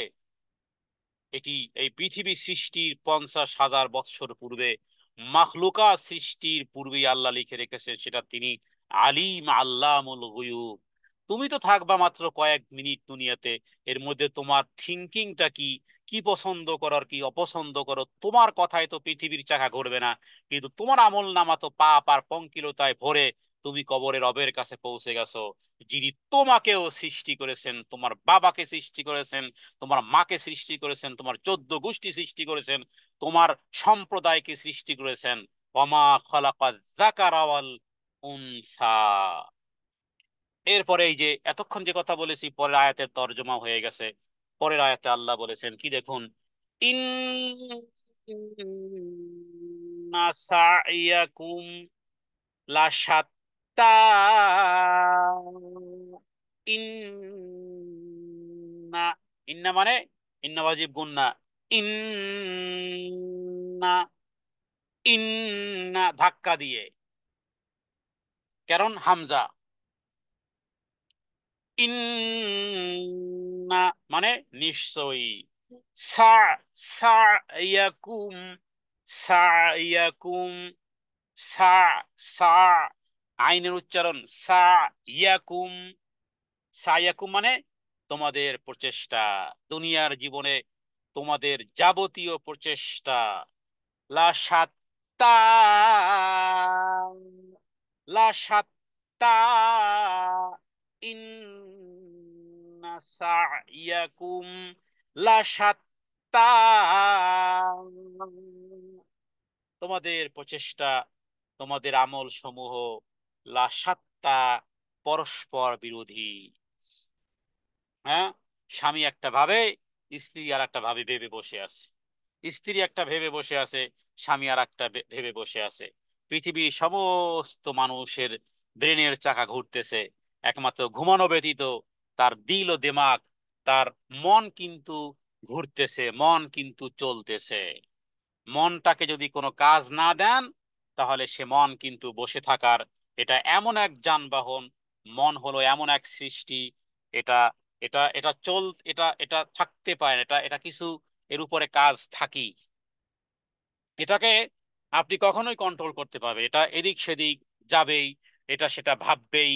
এটি এই পৃথিবী সৃষ্টির 50,000 বৎসর পূর্বে, মাখলুকা সৃষ্টির পূর্বেই আল্লাহ লিখে রেখেছে, সেটা তিনি আলিম আল্লামুল গুয়ুব। তুমি তো থাকবা মাত্র কয়েক মিনিট দুনিয়াতে, এর মধ্যে তোমার থিঙ্কিংটা কি, কি পছন্দ করো কি অপছন্দ করো, তোমার কথায় তো পৃথিবীর চাকা ঘুরবে না, কিন্তু তোমার আমল নামা তো পাপ আর পঙ্কিলতায় ভরে তুমি কবরে রবের কাছে পৌঁছে গেছো, যিনি তোমাকেও সৃষ্টি করেছেন, তোমার বাবাকে সৃষ্টি করেছেন, তোমার মাকে সৃষ্টি করেছেন, তোমার 14 গোষ্ঠী সৃষ্টি করেছেন, তোমার সম্প্রদায়কে সৃষ্টি করেছেন। ওয়ামা খালাকা যাকারা ওয়াল উনসা। এরপরে এই যে এতক্ষণ যে কথা বলেছি, পরের আয়াতের তর্জমা হয়ে গেছে। পরের আয়াতে আল্লাহ বলেছেন কি দেখুন, ইন্না সা'য়াকুম লাশাত্তা। ইন্না, ইন্না মানে ইন্না ওয়াজিব গুন্না, ইন্না, ইন্না ধাক্কা দিয়ে, কারণ হামজা, ইন্না মানে নিশ্চয়ই, সা, সায়াকুম, সায়াকুম, সা, সা, আইনের উচ্চারণ সা, ইয়াকুম, সায়াকুম মানে তোমাদের প্রচেষ্টা, দুনিয়ার জীবনে তোমাদের যাবতীয় প্রচেষ্টা, লা সাত্তা, লা সাত্তা, ইন্না সা'য়াকুম লা সাত্তা, তোমাদের প্রচেষ্টা, তোমাদের আমল সমূহ লা সাত্তা, পরস্পর বিরোধী। হ্যাঁ, স্বামী একটা ভাবে, স্ত্রী আর একটা ভাবে ভেবে বসে আছে, স্ত্রী একটা ভেবে বসে আছে, স্বামী আর একটা ভেবে বসে আছে। পৃথিবীর সমস্ত মানুষের ব্রেনের চাকা ঘুরতেছে, একমাত্র ঘুমানো ব্যতীত তার দিল ও দিমাগ, তার মন কিন্তু ঘুরতেছে, মন কিন্তু চলতেছে। মনটাকে যদি কোনো কাজ না দেন, তাহলে সে মন কিন্তু বসে থাকার, এটা এমন এক যানবাহন, মন হলো এমন এক সৃষ্টি, এটা এটা এটা চল, এটা এটা থাকতে পারে না, এটা এটা কিছু, এর উপরে কাজ থাকি, এটাকে আপনি কখনোই কন্ট্রোল করতে পারবে, এটা এদিক সেদিক যাবেই, এটা সেটা ভাববেই,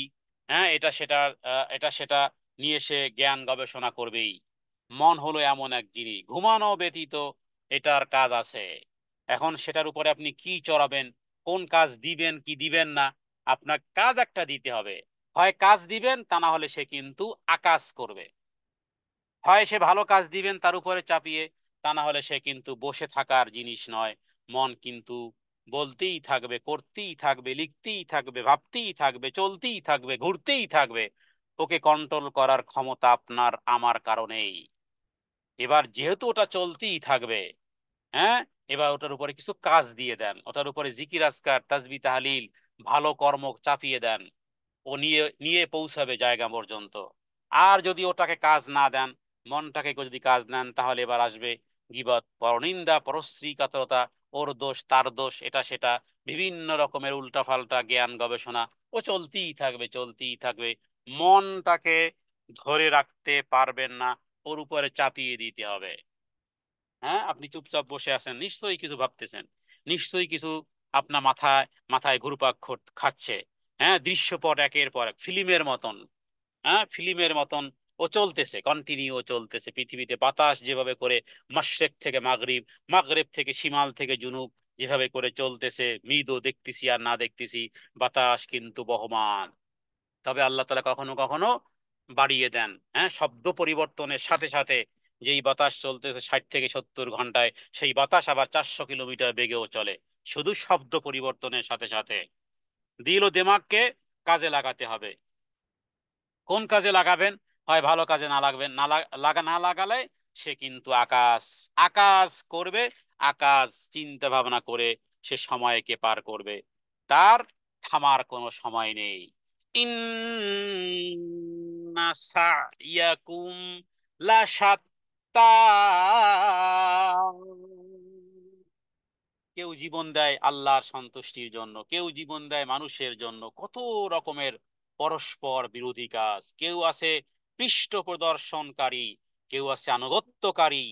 হ্যাঁ, এটা সেটা, এটা সেটা নিয়ে সে জ্ঞান গবেষণা করবেই। মন হলো এমন এক জিনিস, ঘুমানো ব্যতীত এটার কাজ আছে। এখন সেটার উপরে আপনি কি চড়াবেন, কোন কাজ দিবেন কি দিবেন না, আপনার কাজ একটা দিতে হবে। হয় কাজ দিবেন, তা না হলে সে কিন্তু আকাজ করবে। হয় সে ভালো কাজ দিবেন তার উপরে চাপিয়ে, তা না হলে সে কিন্তু বসে থাকার জিনিস নয়। মন কিন্তু বলতেই থাকবে, করতেই থাকবে, লিখতেই থাকবে, ভাবতেই থাকবে, চলতেই থাকবে, ঘুরতেই থাকবে। ওকে কন্ট্রোল করার ক্ষমতা আপনার আমার কারণেই। এবার যেহেতু ওটা চলতেই থাকবে, হ্যাঁ, এবার ওটার উপরে কিছু কাজ দিয়ে দেন, ওটার উপরে জিকির আজকার তাসবিহ তাহলিল ভালো কর্ম চাপিয়ে দেন, ও নিয়ে নিয়ে পৌঁছাবে জায়গা পর্যন্ত। আর যদি ওটাকে কাজ না দেন, মনটাকে যদি কাজ নেন, তাহলে এবার আসবে গীবত, পরনিন্দা, পরশ্রী কাতরতা, ওর দোষ তার দোষ, এটা সেটা, বিভিন্ন রকমের উল্টাপাল্টা জ্ঞান গবেষণা, ও চলতেই থাকবে, চলতেই থাকবে। মনটাকে ধরে রাখতে পারবেন না, ওর উপরে চাপিয়ে দিতে হবে। হ্যাঁ, আপনি চুপচাপ বসে আছেন, নিশ্চয়ই কিছু ভাবতেছেন, নিশ্চয়ই কিছু আপনার মাথায় মাথায় ঘুরপাক খাচ্ছে। হ্যাঁ, দৃশ্যপট একের পর এক ফিল্মের মতন, হ্যাঁ, ফিল্মের মতন ও চলতেছে, কন্টিনিউ চলতেছে পৃথিবীতে। বাতাস যেভাবে করে মাশরিক থেকে মাগরিব, মাগরিব থেকে শিমাল থেকে জুনুব যেভাবে করে চলতেছে, মৃদু দেখতেছি আর না দেখতেছি, বাতাস কিন্তু বহমান। তবে আল্লাহ তাআলা কখনো কখনো বাড়িয়ে দেন, হ্যাঁ, শব্দ পরিবর্তনের সাথে সাথে। যেই বাতাস চলতেছে 60 থেকে 70 ঘন্টায়, সেই বাতাস আবার 400 কিলোমিটার বেগেও চলে, শুধু শব্দ পরিবর্তনের সাথে সাথে। দিল ও দিমাগকে কাজে লাগাতে হবে। কোন কাজে লাগাবেন? হয় ভালো কাজে না লাগবেন, না লাগালে সে কিন্তু আকাশ, আকাশ করবে, আকাশ চিন্তা ভাবনা করে সে সময়কে পার করবে, তার থামার কোনো সময় নেই। ইন্না সা'য়াকুম লাশাত্তা, কেউ জীবন দেয় আল্লাহর সন্তুষ্টির জন্য, কেউ জীবন দেয় মানুষের জন্য। কত রকমের পরস্পর বিরোধী কাজ। কেউ আছে পৃষ্ঠ প্রদর্শনকারী, কেউ আছে আনুগত্যকারী,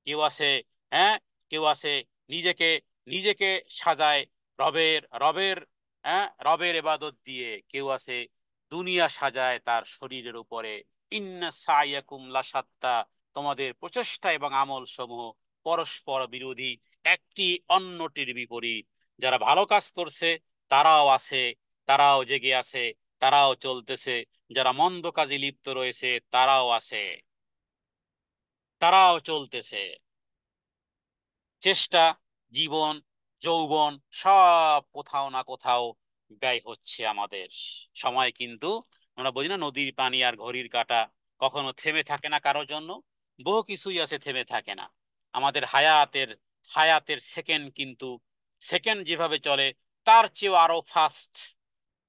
কেউ আছে, হ্যাঁ, কেউ আছে নিজেকে নিজেকে সাজায় রবের রবের রবের ইবাদত দিয়ে, কেউ আছে দুনিয়া সাজায় তার শরীরের উপরে। ইন্না সাইয়াকুম লাসাত্তা, তোমাদের প্রচেষ্টা এবং আমল সমূহ পরস্পর বিরোধী, একটি অন্যটির বিপরীত। যারা ভালো কাজ করছে তারাও আছে, তারাও জেগে আছে, তারাও চলতেছে। যারা মন্দ কাজে লিপ্ত রয়েছে তারাও আছে, তারাও চলতেছে। চেষ্টা, জীবন, যৌবন সব কোথাও না কোথাও ব্যয় হচ্ছে আমাদের। সময় কিন্তু, আমরা বলি না নদীর পানি আর ঘড়ির কাঁটা কখনো থেমে থাকে না কারোর জন্য। বহু কিছুই আছে থেমে থাকে না। আমাদের হায়াতের হায়াতের সেকেন্ড কিন্তু, সেকেন্ড যেভাবে চলে তার চেয়েও আরো ফাস্ট।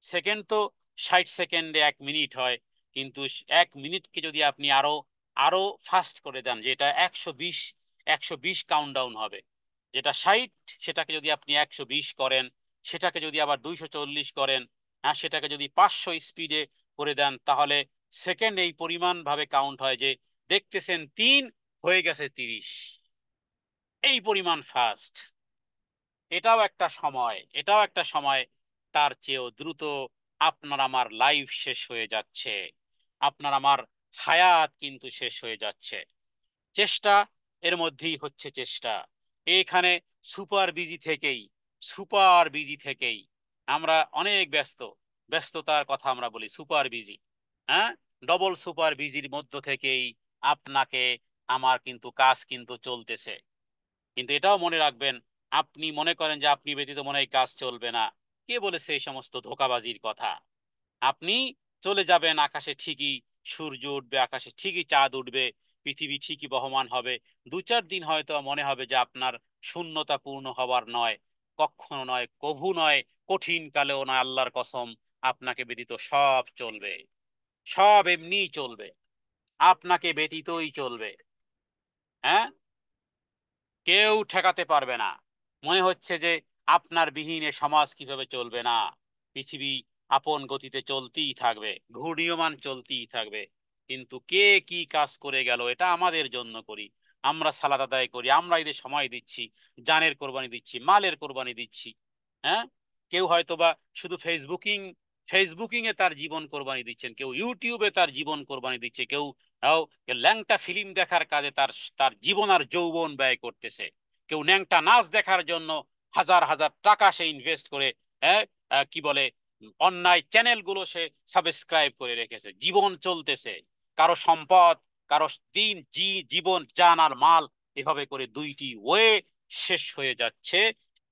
সেকেন্ড তো 60 সেকেন্ডে 1 মিনিট হয়, কিন্তু 1 মিনিটকে যদি আপনি আরো আরো ফাস্ট করে দেন, যেটা 120 কাউন্টডাউন হবে, যেটা 60 সেটাকে যদি আপনি 120 করেন, সেটাকে যদি আবার 240 করেন, হ্যাঁ, সেটাকে যদি 500 স্পিডে করে দেন, তাহলে সেকেন্ড এই পরিমাণ ভাবে কাউন্ট হয় যে দেখতেছেন 3 হয়ে গেছে 30, এই পরিমাণ ফাস্ট। এটাও একটা সময়, এটাও একটা সময়। তার চেয়েও দ্রুত আপনার আমার লাইফ শেষ হয়ে যাচ্ছে, আপনার আমার হায়াত কিন্তু শেষ হয়ে যাচ্ছে। চেষ্টা, এর মধ্যেই হচ্ছে চেষ্টা। এখানে সুপার বিজি থেকেই, সুপার বিজি থেকেই আমরা অনেক ব্যস্ত, ব্যস্ততার কথা আমরা বলি সুপার বিজি, হ্যাঁ, ডবল সুপার বিজির মধ্য থেকেই আপনাকে আমার কিন্তু কাজ কিন্তু চলতেছে। কিন্তু এটাও মনে রাখবেন, আপনি মনে করেন যে আপনি ব্যতীত মনে হয় কাজ চলবে না। কে বলেছে এই সমস্ত ধোঁকাবাজির কথা? আপনি চলে যাবেন, আকাশে ঠিকই সূর্য উঠবে, আকাশে ঠিকই চাঁদ উঠবে, পৃথিবী ঠিকই বহমান হবে। 2-4 দিন হয়তো মনে হবে যে আপনার শূন্যতা পূর্ণ হবার নয়, কখনো নয়, কভু নয়, কঠিন কালেও নয়, আল্লাহর কসম, আপনাকে ব্যতীত সব চলবে, সব এমনিই চলবে, আপনাকে ব্যতীতই চলবে। হ্যাঁ, কেউ ঠেকাতে পারবে না। মনে হচ্ছে যে আপনার বিহীনে সমাজ কিভাবে চলবে না, পৃথিবী আপন গতিতে চলতেই থাকবে, ঘূর্ণীয়মান চলতেই থাকবে। কিন্তু কে কি কাজ করে গেল এটা আমাদের জন্য করি, আমরা সালাত আদায় করি, আমরা এদের সময় দিচ্ছি, জানের কোরবানি দিচ্ছি, মালের কোরবানি দিচ্ছি। হ্যাঁ, কেউ হয়তোবা শুধু ফেসবুকিং এ তার জীবন কোরবানি দিচ্ছেন, কেউ ইউটিউবে তার জীবন কোরবানি দিচ্ছে, কেউ ল্যাংটা ফিল্ম দেখার কাজে তার তার জীবন আর যৌবন ব্যয় করতেছে, কেউ ন্যাংটা নাচ দেখার জন্য হাজার হাজার টাকা সে ইনভেস্ট করে, হ্যাঁ, কি বলে, অন্যায় চ্যানেলগুলো সে সাবস্ক্রাইব করে রেখেছে, জীবন চলতেছে। কারো সম্পদ, কারো দিন জীবন, জান আর মাল, এভাবে করে দুইটি ওয়ে শেষ হয়ে যাচ্ছে।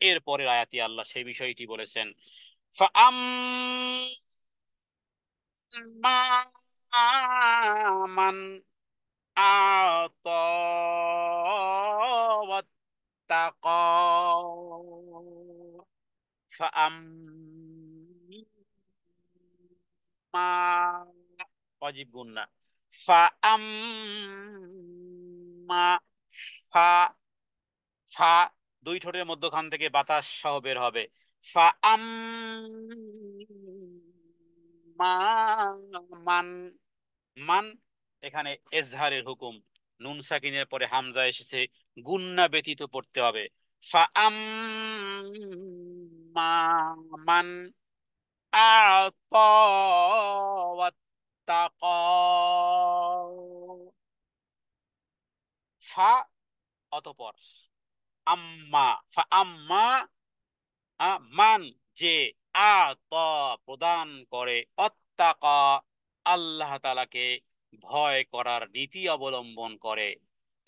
এরপরের আয়াতি আল্লাহ সেই বিষয়টি বলেছেন, فأما من أعطى واتقى فأما অজীব গুন্না, فأما ফা ফা, দুই ঠোঁটের মধ্যখান থেকে বাতাস সহ বের হবে। মান, মান, এখানে এজহারের হুকুম, নুন সাকিনের পরে হামজা এসেছে, গুন্না ব্যতীত পড়তে হবে। মান আতা ওয়াত্তাকা, ফা অতঃপর, আম্মা, আম্মা, মান যে, আত প্রদান করে, অত্তাকা আল্লাহ তাআলাকে ভয় করার নীতি অবলম্বন করে।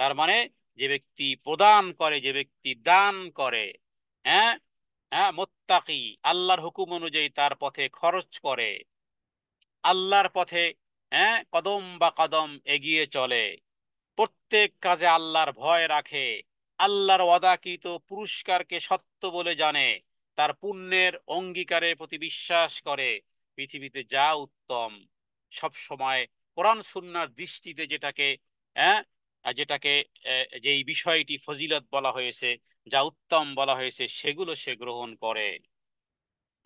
তার মানে যে ব্যক্তি প্রদান করে, যে ব্যক্তি দান করে, হ্যাঁ, হ্যাঁ, মুত্তাকি, আল্লাহর হুকুম অনুযায়ী তার পথে খরচ করে, আল্লাহর পথে, হ্যাঁ, কদম বা কদম এগিয়ে চলে, প্রত্যেক কাজে আল্লাহর ভয় রাখে, আল্লাহর ওয়াদাকৃত পুরস্কারকে সত্য বলে জানে, তার পুণ্যের অঙ্গীকারের প্রতি বিশ্বাস করে, পৃথিবীতে যা উত্তম, সব সময় কোরআন সুন্নাহর দৃষ্টিতে যেটাকে, হ্যাঁ, যেটাকে যেই বিষয়টি ফজিলত বলা হয়েছে, যা উত্তম বলা হয়েছে, সেগুলো সে গ্রহণ করে।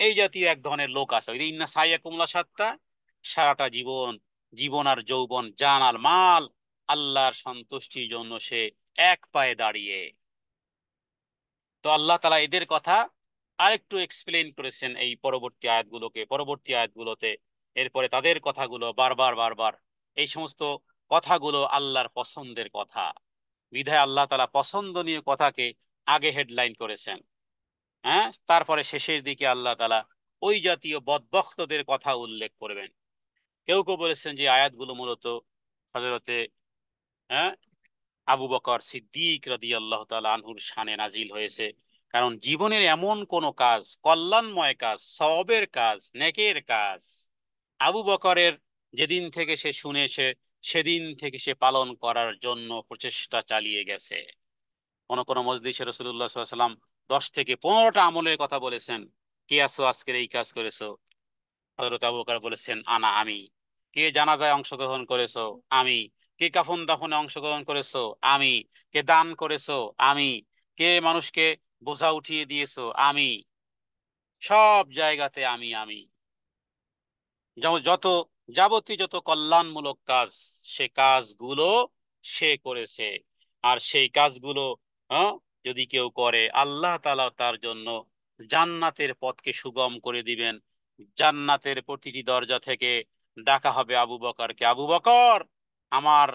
এই জাতীয় এক ধরনের লোক আছে, ওই যে ইন্না সাইয়াকুমুল্লাহ সাত্তা, সারাটা জীবন, জীবন আর যৌবন, জান আর মাল আল্লাহর সন্তুষ্টির জন্য সে এক পায়ে দাঁড়িয়ে। তো আল্লাহ তাআলা এদের কথা আরেকটু এক্সপ্লেইন করেছেন এই পরবর্তী আয়াতগুলোতে। এরপরে তাদের কথাগুলো বারবার বারবার, এই সমস্ত কথাগুলো আল্লাহর পছন্দের কথা, বিধায় আল্লাহ তাআলা পছন্দনীয় কথাকে আগে হেডলাইন করেছেন। হ্যাঁ, তারপরে শেষের দিকে আল্লাহ তাআলা ওই জাতীয় বদবখতদের কথা উল্লেখ করবেন। কেউ কেউ বলেছেন যে আয়াতগুলো মূলত হযরতে হ্যাঁ আবু বকর সিদ্দিক রাদিয়াল্লাহু তাআলা আনহুর শানে নাজিল হয়েছে। কারণ জীবনের এমন কোন কাজ, কল্যাণময় কাজ, সওয়াবের কাজ, নেকের কাজ, আবু বকরের যেদিন থেকে সে শুনেছে সেদিন থেকে সে পালন করার জন্য প্রচেষ্টা চালিয়ে গেছে। কোন কোন মজলিসে রাসূলুল্লাহ সাল্লাল্লাহু আলাইহি ওয়াসাল্লাম 10 থেকে 15টা আমলের কথা বলেছেন। কে আসো আজকের এই কাজ করেছো? হযরত আবু বকর বলেছেন, আমি। কে জানাজায় অংশগ্রহণ করেছো? আমি। কে কাফন দাফনে অংশগ্রহণ করেছো? আমি। কে দান করেছো? আমি। কে মানুষকে বোঝা উঠিয়ে দিয়েছো? আমি। সব জায়গাতে আমি। যত যাবতীয় যত কল্যাণমূলক কাজ, সে কাজগুলো সে করেছে। আর সেই কাজগুলো হ্যাঁ, যদি কেউ করে, আল্লাহ তাআলা তার জন্য জান্নাতের পথকে সুগম করে দিবেন। জান্নাতের প্রতিটি দরজা থেকে ডাকা হবে আবু বকরকে, আবু বকর, আমার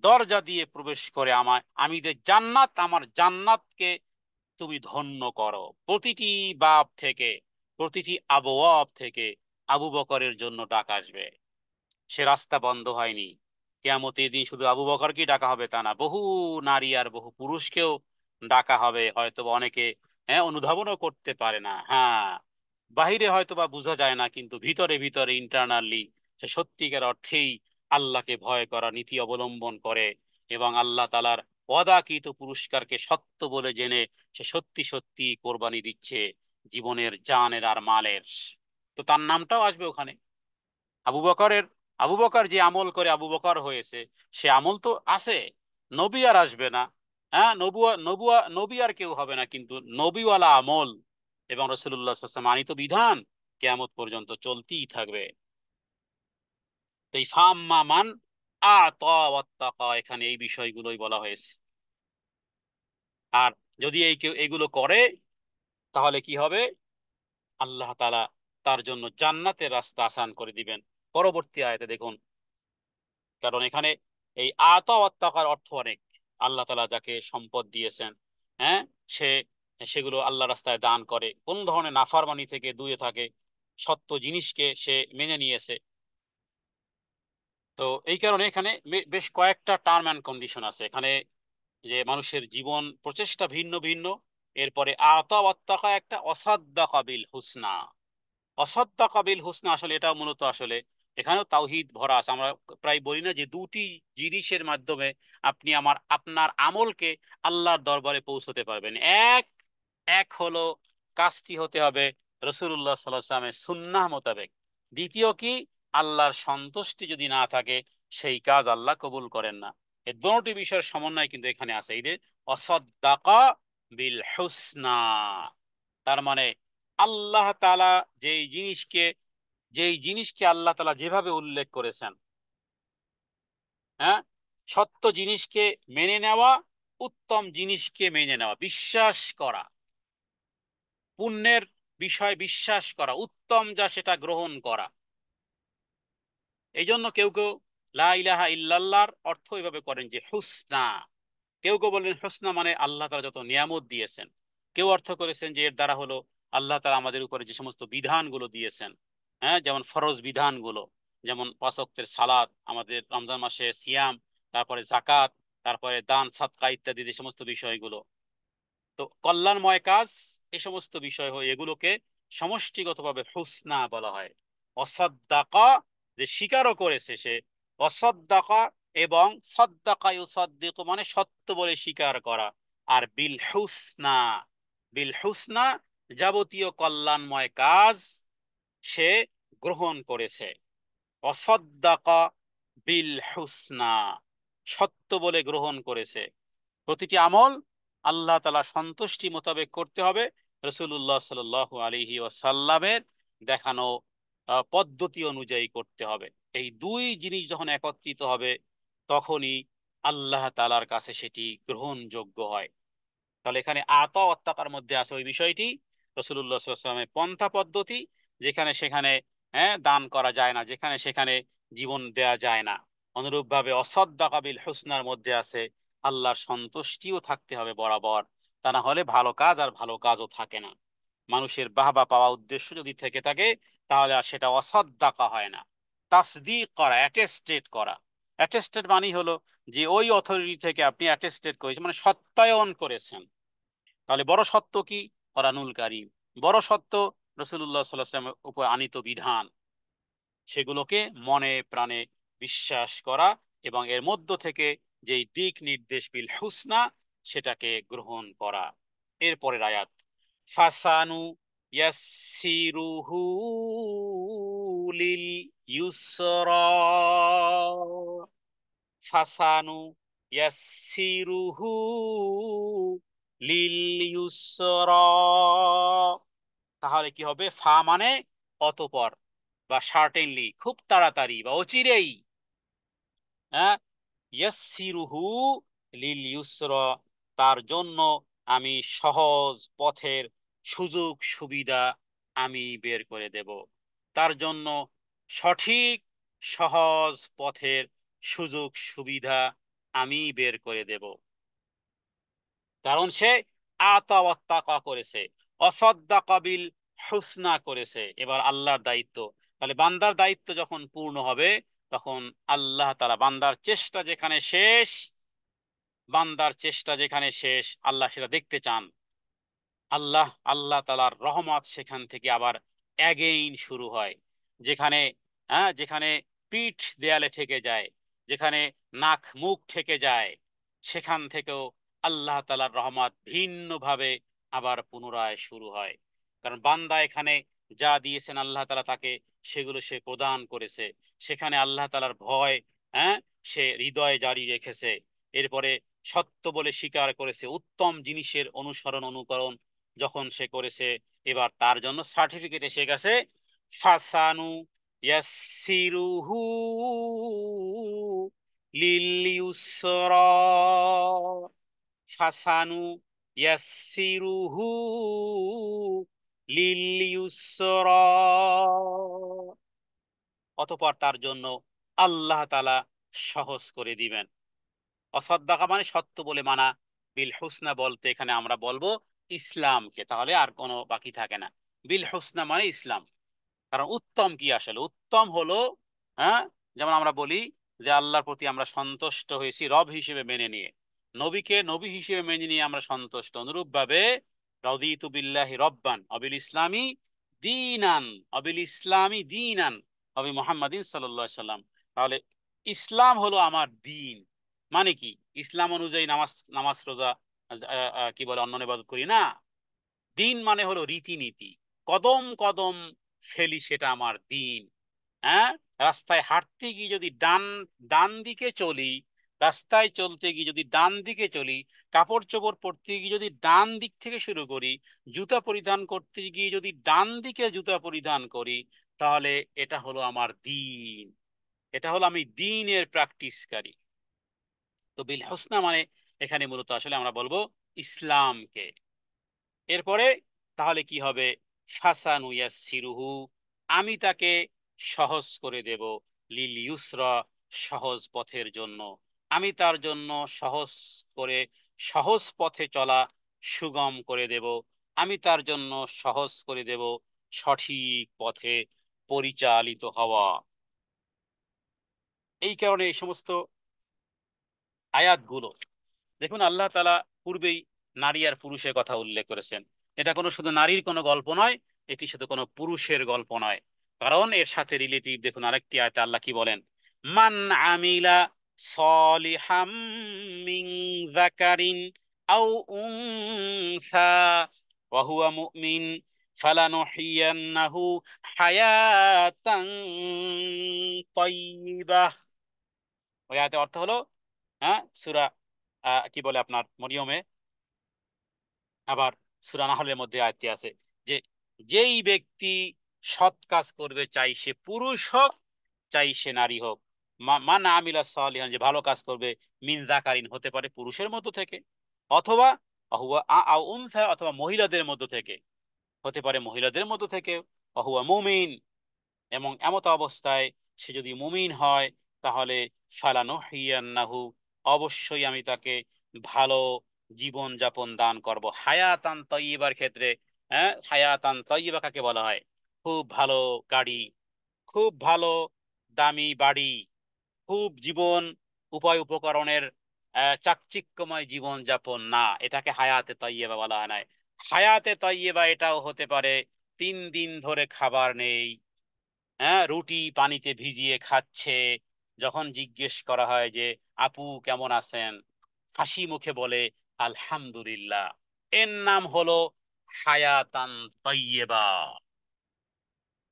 দরজা দিয়ে প্রবেশ করে আমার জান্নাতকে তুমি ধন্য করো। প্রতিটি বাব থেকে, প্রতিটি আবওয়াব থেকে আবু বকরের জন্য ডাক আসবে। সে রাস্তা বন্ধ হয়নি। কিয়ামতের দিন শুধু আবু বকরকেই ডাকা হবে তা না, বহু নারী আর বহু পুরুষকেও ডাকা হবে। হয়তো বা অনেকে অনুধাবনও করতে পারে না। হ্যাঁ, বাহিরে হয়তো বা বোঝা যায় না, কিন্তু ভিতরে ভিতরে ইন্টারনালি সে সত্যিকার অর্থেই আল্লাহকে ভয় করা নীতি অবলম্বন করে এবং আল্লাহ তাআলার ওয়াদাকৃত পুরস্কারকে সত্য বলে জেনে সে সত্যি সত্যি কোরবানি দিচ্ছে জীবনের, জানের আর মালের। তো তার নামটাও আসবে ওখানে। আবু বকরের আবু বকর যে আমল করে আবু বকর হয়েছে, সে আমল তো আছে। নবী আর আসবে না, নবী আর কেউ হবে না, কিন্তু নবীওয়ালা আমল এবং রাসূলুল্লাহ সাল্লাল্লাহু আলাইহি ওয়াসাল্লাম আনিত বিধান কিয়ামত পর্যন্ত চলতেই থাকবে। তো এই ফাম্মা মান আতা ওয়াত্তাকা, এখানে এই বিষয়গুলোই বলা হয়েছে। আর যদি কেউ এগুলো করে, তাহলে কি হবে? আল্লাহ তাআলা তার জন্য জান্নাতের রাস্তা আসান করে দিবেন। পরবর্তী আয়াতে দেখুন, কারণ এখানে এই আতা ওয়াত তাকার অর্থ অনেক। আল্লাহ তাআলা যাকে সম্পদ দিয়েছেন, হ্যাঁ, সে সেগুলো আল্লাহ রাস্তায় দান করে, কোন ধরনের নাফরমানি থেকে দূরে থাকে, সত্য জিনিসকে সে মেনে নিয়েছে। তো এই কারণে এখানে বেশ কয়েকটা টার্ম অ্যান্ড কন্ডিশন আছে এখানে, যে মানুষের জীবন প্রচেষ্টা ভিন্ন ভিন্ন। এরপরে আতা ওয়াত তাকা একটা, অসাদ্দাকা বিল হুসনা। অসাদ্দাকা বিল হুসনা আসলে এটাও মূলত আসলে এখানেও তাওহীদ ভরা আছে। আমরা প্রায় বলি না যে দুটি জিনিসের মাধ্যমে আপনি আপনার আমলকে আল্লাহর দরবারে পৌঁছতে পারবেন। এক এক হলো কাজটি হতে হবে রাসূলুল্লাহ সাল্লাল্লাহু আলাইহি ওয়াসাল্লামের সুন্নাহ মোতাবেক। দ্বিতীয় কি, আল্লাহর সন্তুষ্টি যদি না থাকে, সেই কাজ আল্লাহ কবুল করেন না। এই দুটি বিষয়ের সমন্বয় কিন্তু এখানে আছে, এই যে অসাদ্দাকা বিল হুসনা। তার মানে আল্লাহ তাআলা যেই জিনিসকে আল্লাহ তাআলা যেভাবে উল্লেখ করেছেন, হ্যাঁ, সত্য জিনিসকে মেনে নেওয়া, উত্তম জিনিসকে মেনে নেওয়া, বিশ্বাস করা, পুণ্যের বিষয় বিশ্বাস করা, উত্তম যা সেটা গ্রহণ করা। এই জন্য কেউ কেউ লা ইলাহা ইল্লাল্লাহর অর্থ এভাবে করেন যে হুসনা। কেউ কেউ বলেন হুসনা মানে আল্লাহ তাআলা যত নিয়ামত দিয়েছেন। কেউ অর্থ করেছেন যে এর দ্বারা হলো আল্লাহ তাআলা আমাদের উপরে যে সমস্ত বিধানগুলো দিয়েছেন, হ্যাঁ, যেমন ফরজ বিধানগুলো, যেমন 5 ওয়াক্তের সালাত, আমাদের রমজান মাসে সিয়াম, তারপরে জাকাত, তারপরে দান সাদকা ইত্যাদি যে সমস্ত বিষয়গুলো, তো কল্যাণময় কাজ, এই সমস্ত বিষয় হয়, এগুলোকে সমষ্টিগতভাবে হুসনা বলা হয়। অসাদ্দাকা, যে স্বীকারও করেছে সে, অসাদ্দাকা, এবং সাদ্দাকা ইউসাদ্দিকু মানে সত্য বলে স্বীকার করা। আর বিল হুসনা, যাবতীয় কল্যাণময় কাজ সে গ্রহণ করেছে। অসাদ্দাকা বিল হুসনা, সত্য বলে গ্রহণ করেছে। প্রতিটি আমল আল্লাহ তাআলা সন্তুষ্টি মোতাবেক করতে হবে, রাসূলুল্লাহ সাল্লাল্লাহু আলাইহি ওয়াসাল্লামের দেখানো পদ্ধতি অনুযায়ী করতে হবে। এই দুই জিনিস যখন একত্রিত হবে তখনই আল্লাহ তাআলার কাছে সেটি গ্রহণযোগ্য হয়। তাহলে এখানে আতা ওয়াত্তাকার মধ্যে আছে ওই বিষয়টি, রাসূলুল্লাহ সাল্লাল্লাহু আলাইহি ওয়াসাল্লামের পন্থা পদ্ধতি, যেখানে সেখানে দান করা যায় না, যেখানে সেখানে জীবন দেয়া যায় না। অনুরূপভাবে অসাদ্দাকা বিল হুসনার মধ্যে আছে আল্লাহর সন্তুষ্টিও থাকতে হবে বরাবর, তা না হলে ভালো কাজ আর ভালো কাজও থাকে না। মানুষের বাহবা পাওয়া উদ্দেশ্য যদি থেকে থাকে তাহলে আর সেটা অসাদ্দাকা হয় না। তাসদিক করা, অ্যাটেস্টেড করা। অ্যাটেস্টেড মানে হলো যে ওই অথরিটি থেকে আপনি অ্যাটেস্টেড করেছেন, মানে সত্যায়ন করেছেন। তাহলে বড় সত্য কি? কোরআনুল কারীম। বড় সত্য রাসূলুল্লাহ সাল্লাল্লাহু আলাইহি ওয়াসাল্লামের উপর আনীত বিধান, সেগুলোকে মনে প্রাণে বিশ্বাস করা এবং এর মধ্য থেকে যেই দিক নির্দেশ বিল হুসনা সেটাকে গ্রহণ করা। এরপরের আয়াত, ফাসানু ইয়াসসিরুহু লিল ইউসরা। ফাসানু ইয়াসসিরুহু লিল ইউসরা। তাহলে কি হবে? ফা মানে অতঃপর বা সার্টেনলি, খুব তাড়াতাড়ি বা অচিরেই। হ্যাঁ, ইয়াসসিরুহু লিল ইউসরা, তার জন্য আমি সহজ পথের সুযোগ সুবিধা আমি বের করে দেব। তার জন্য সঠিক সহজ পথের সুযোগ সুবিধা আমি বের করে দেব, কারণ সে আতা ওয়াত তাকা করেছে, অসাদ্দাকা বিল হুসনা করেছে। এবার আল্লাহর দায়িত্ব, তাহলে বান্দার দায়িত্ব যখন পূর্ণ হবে তখন আল্লাহ তাআলা বান্দার চেষ্টা যেখানে শেষ, বান্দার চেষ্টা যেখানে শেষ আল্লাহ সেটা দেখতে চান। আল্লাহ আল্লাহ তাআলার রহমত সেখান থেকে আবার অ্যাগেইন শুরু হয়। যেখানে যেখানে পিঠ দেয়ালে ঠেকে যায়, যেখানে নাক মুখ ঠেকে যায়, সেখান থেকেও আল্লাহ তাআলার রহমত ভিন্নভাবে আবার পুনরায় শুরু হয়। কারণ বান্দা এখানে যা দিয়েছেন আল্লাহ তাআলা তাকে, সেগুলো সে প্রদান করেছে। সেখানে আল্লাহ তাআলার ভয় হ্যাঁ সে হৃদয়ে জারি রেখেছে। এরপরে সত্য বলে স্বীকার করেছে, উত্তম জিনিসের অনুসরণ অনুকরণ যখন সে করেছে, এবার তার জন্য সার্টিফিকেট এসে গেছে। ফাসানু ইয়াসসিরুহু লিল ইউসরা। ফাসানু ইয়াসসিরুহু লিল ইউসরা, অতঃপর তার জন্য আল্লাহ তাআলা সহজ করে দিবেন। অসাদ্দাকা মানে সত্য বলে মানা, বিল হুসনা বলতে এখানে আমরা বলবো ইসলামকে, তাহলে আর কোনো বাকি থাকে না। বিল হুসনা মানে ইসলাম। কারণ উত্তম কি? আসলে উত্তম হলো হ্যাঁ যেমন আমরা বলি যে আল্লাহর প্রতি আমরা সন্তুষ্ট হয়েছি রব হিসেবে মেনে নিয়ে, নবীকে নবী হিসেবে মেনে নিয়ে আমরা সন্তুষ্ট। অনুরূপ ভাবে রাদিতু বিল্লাহি রব্বান অবিল ইসলামী দীনান, অবিল ইসলামী দীনান অবি মুহাম্মাদিন সাল্লাল্লাহু আলাইহি সাল্লাম। তাহলে ইসলাম হলো আমার দিন। মানে কি? ইসলাম অনুযায়ী নামাজ নামাজ রোজা কি বলে অন্য ইবাদত করি না। দিন মানে হলো রীতিনীতি, কদম কদম ফেলি সেটা আমার দিন। হ্যাঁ, রাস্তায় হাঁটতে গিয়ে যদি ডান ডান দিকে চলি, রাস্তায় চলতে গিয়ে যদি ডান দিকে চলি, কাপড় চোপড় পরতে গিয়ে যদি ডান দিক থেকে শুরু করি, জুতা পরিধান করতে গিয়ে যদি ডান দিকে জুতা পরিধান করি, তাহলে এটা হলো আমার দিন। এটা হলো আমি দিনের প্র্যাকটিসকারী। তো বিল হোসনা মানে এখানে মূলত আসলে আমরা বলবো ইসলামকে। এরপরে তাহলে কি হবে? ফাসানু ইয়াসসিরুহু, আমি তাকে সহজ করে দেব, লিল ইউসরা, সহজ পথের জন্য। আমি তার জন্য সহজ করে সহজ পথে চলা সুগম করে দেব। আমি তার জন্য সহজ করে দেব সঠিক পথে পরিচালিত হওয়া। এই কারণে এই সমস্ত আয়াতগুলো দেখুন, আল্লাহ তাআলা পূর্বেই নারী আর পুরুষের কথা উল্লেখ করেছেন। এটা কোনো শুধু নারীর কোনো গল্প নয়, এটি শুধু কোনো পুরুষের গল্প নয়। কারণ এর সাথে রিলেটিভ দেখুন আরেকটি আয়াতে আল্লাহ কি বলেন, মান আমিলা সলিহাম মিন যাকারিন আও উনসা ওয়া হুয়া মুমিন ফালানুহিয়ান্নাহু হায়াতান তাইয়্যিবাহ। ওই আয়াতের অর্থ হলো হ্যাঁ, সূরা কি বলে আপনার মরিয়মে, আবার সূরা নাহলের মধ্যে আয়াতটি আছে যে যেই ব্যক্তি সৎ কাজ করবে, চাই সে পুরুষ হোক চাই সে নারী হোক, মান আমিলা সালিহান, যে ভালো কাজ করবে, মিন যাকারিন, হতে পারে পুরুষের মধ্য থেকে, অথবা হুয়া আও উনসা, অথবা মহিলাদের মধ্য থেকে, হতে পারে মহিলাদের মধ্য থেকে, হুয়া মুমিন, এবং এমত অবস্থায় সে যদি মুমিন হয়, তাহলে ফালানুহিয়ান্নাহু, অবশ্যই আমি তাকে ভালো জীবন যাপন দান করব। হায়াতান তয়্যিবার ক্ষেত্রে, হ্যাঁ, হায়াতান তয়্যিবা কাকে বলা হয়? খুব ভালো গাড়ি, খুব ভালো দামি বাড়ি, খুব জীবন উপায় উপকরণের চাকচিক্যময় জীবন যাপন না, এটাকে হায়াতে তয়্যিবা বলা হয় না। হায়াতে তয়্যিবা এটাও হতে পারে 3 দিন ধরে খাবার নেই, হ্যাঁ, রুটি পানিতে ভিজিয়ে খাচ্ছে, যখন জিজ্ঞেস করা হয় যে আপু কেমন আছেন, হাসি মুখে বলে আলহামদুলিল্লাহ, এর নাম হলো হায়াতান তয়্যিবা।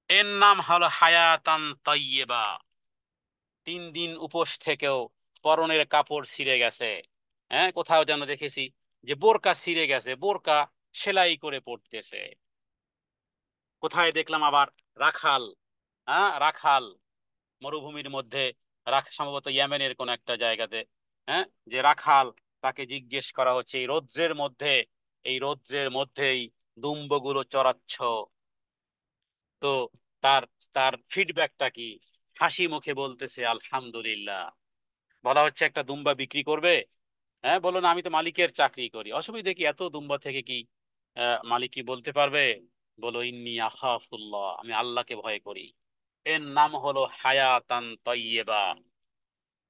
এর নাম হলো হায়াতান তয়্যিবা। 3 দিন উপোস থেকেও পরনের কাপড় ছিঁড়ে গেছে, হ্যাঁ, কোথাও যেন দেখেছি যে বোরকা ছিঁড়ে গেছে, বোরকা সেলাই করে পড়তেছে। কোথায় দেখলাম আবার রাখাল, হ্যাঁ, রাখাল মরুভূমির মধ্যে, সম্ভবত ইয়েমেনের কোন একটা জায়গাতে, হ্যাঁ, যে রাখাল, তাকে জিজ্ঞেস করা হচ্ছে এই রৌদ্রের মধ্যেই দুম্বগুলো চড়াচ্ছ, তো তার তার ফিডব্যাকটা কি? হাসি মুখে বলতেছে আলহামদুলিল্লাহ। বলা হচ্ছে একটা দুম্বা বিক্রি করবে, হ্যাঁ, বলো না আমি তো মালিকের চাকরি করি, অসুবিধা কি, এত দুম্বা থেকে কি মালিক কি বলতে পারবে? বলো ইন্নী আখাফুল্লাহ, আমি আল্লাহকে ভয় করি। এর নাম হলো হায়াতান তয়্যিবা।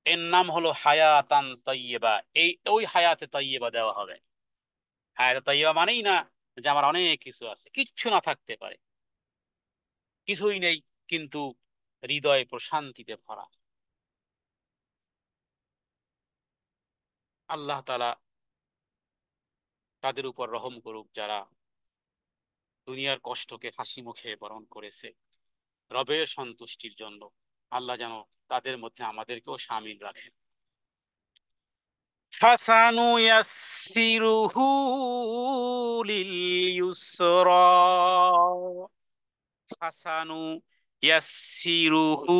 এর নাম হলো হায়াতান তয়্যিবা। ওই হায়াতে তয়্যিবা দেওয়া হবে। হায়াতে তয়্যিবা মানেই না যে আমার অনেক কিছু আছে, কিচ্ছু না থাকতে পারে, কিছুই নেই কিন্তু হৃদয় প্রশান্তিতে ভরা। আল্লাহ তাআলা তাদের উপর রহম করুক যারা দুনিয়ার কষ্টকে হাসি মুখে বরণ করেছে রবের সন্তুষ্টির জন্য। আল্লাহ যেন তাদের মধ্যে আমাদেরকেও শামিল রাখেন। ফাসানু ইয়াসসিরুহু লিল ইউসরা, ফাসানু ইয়াসসিরুহু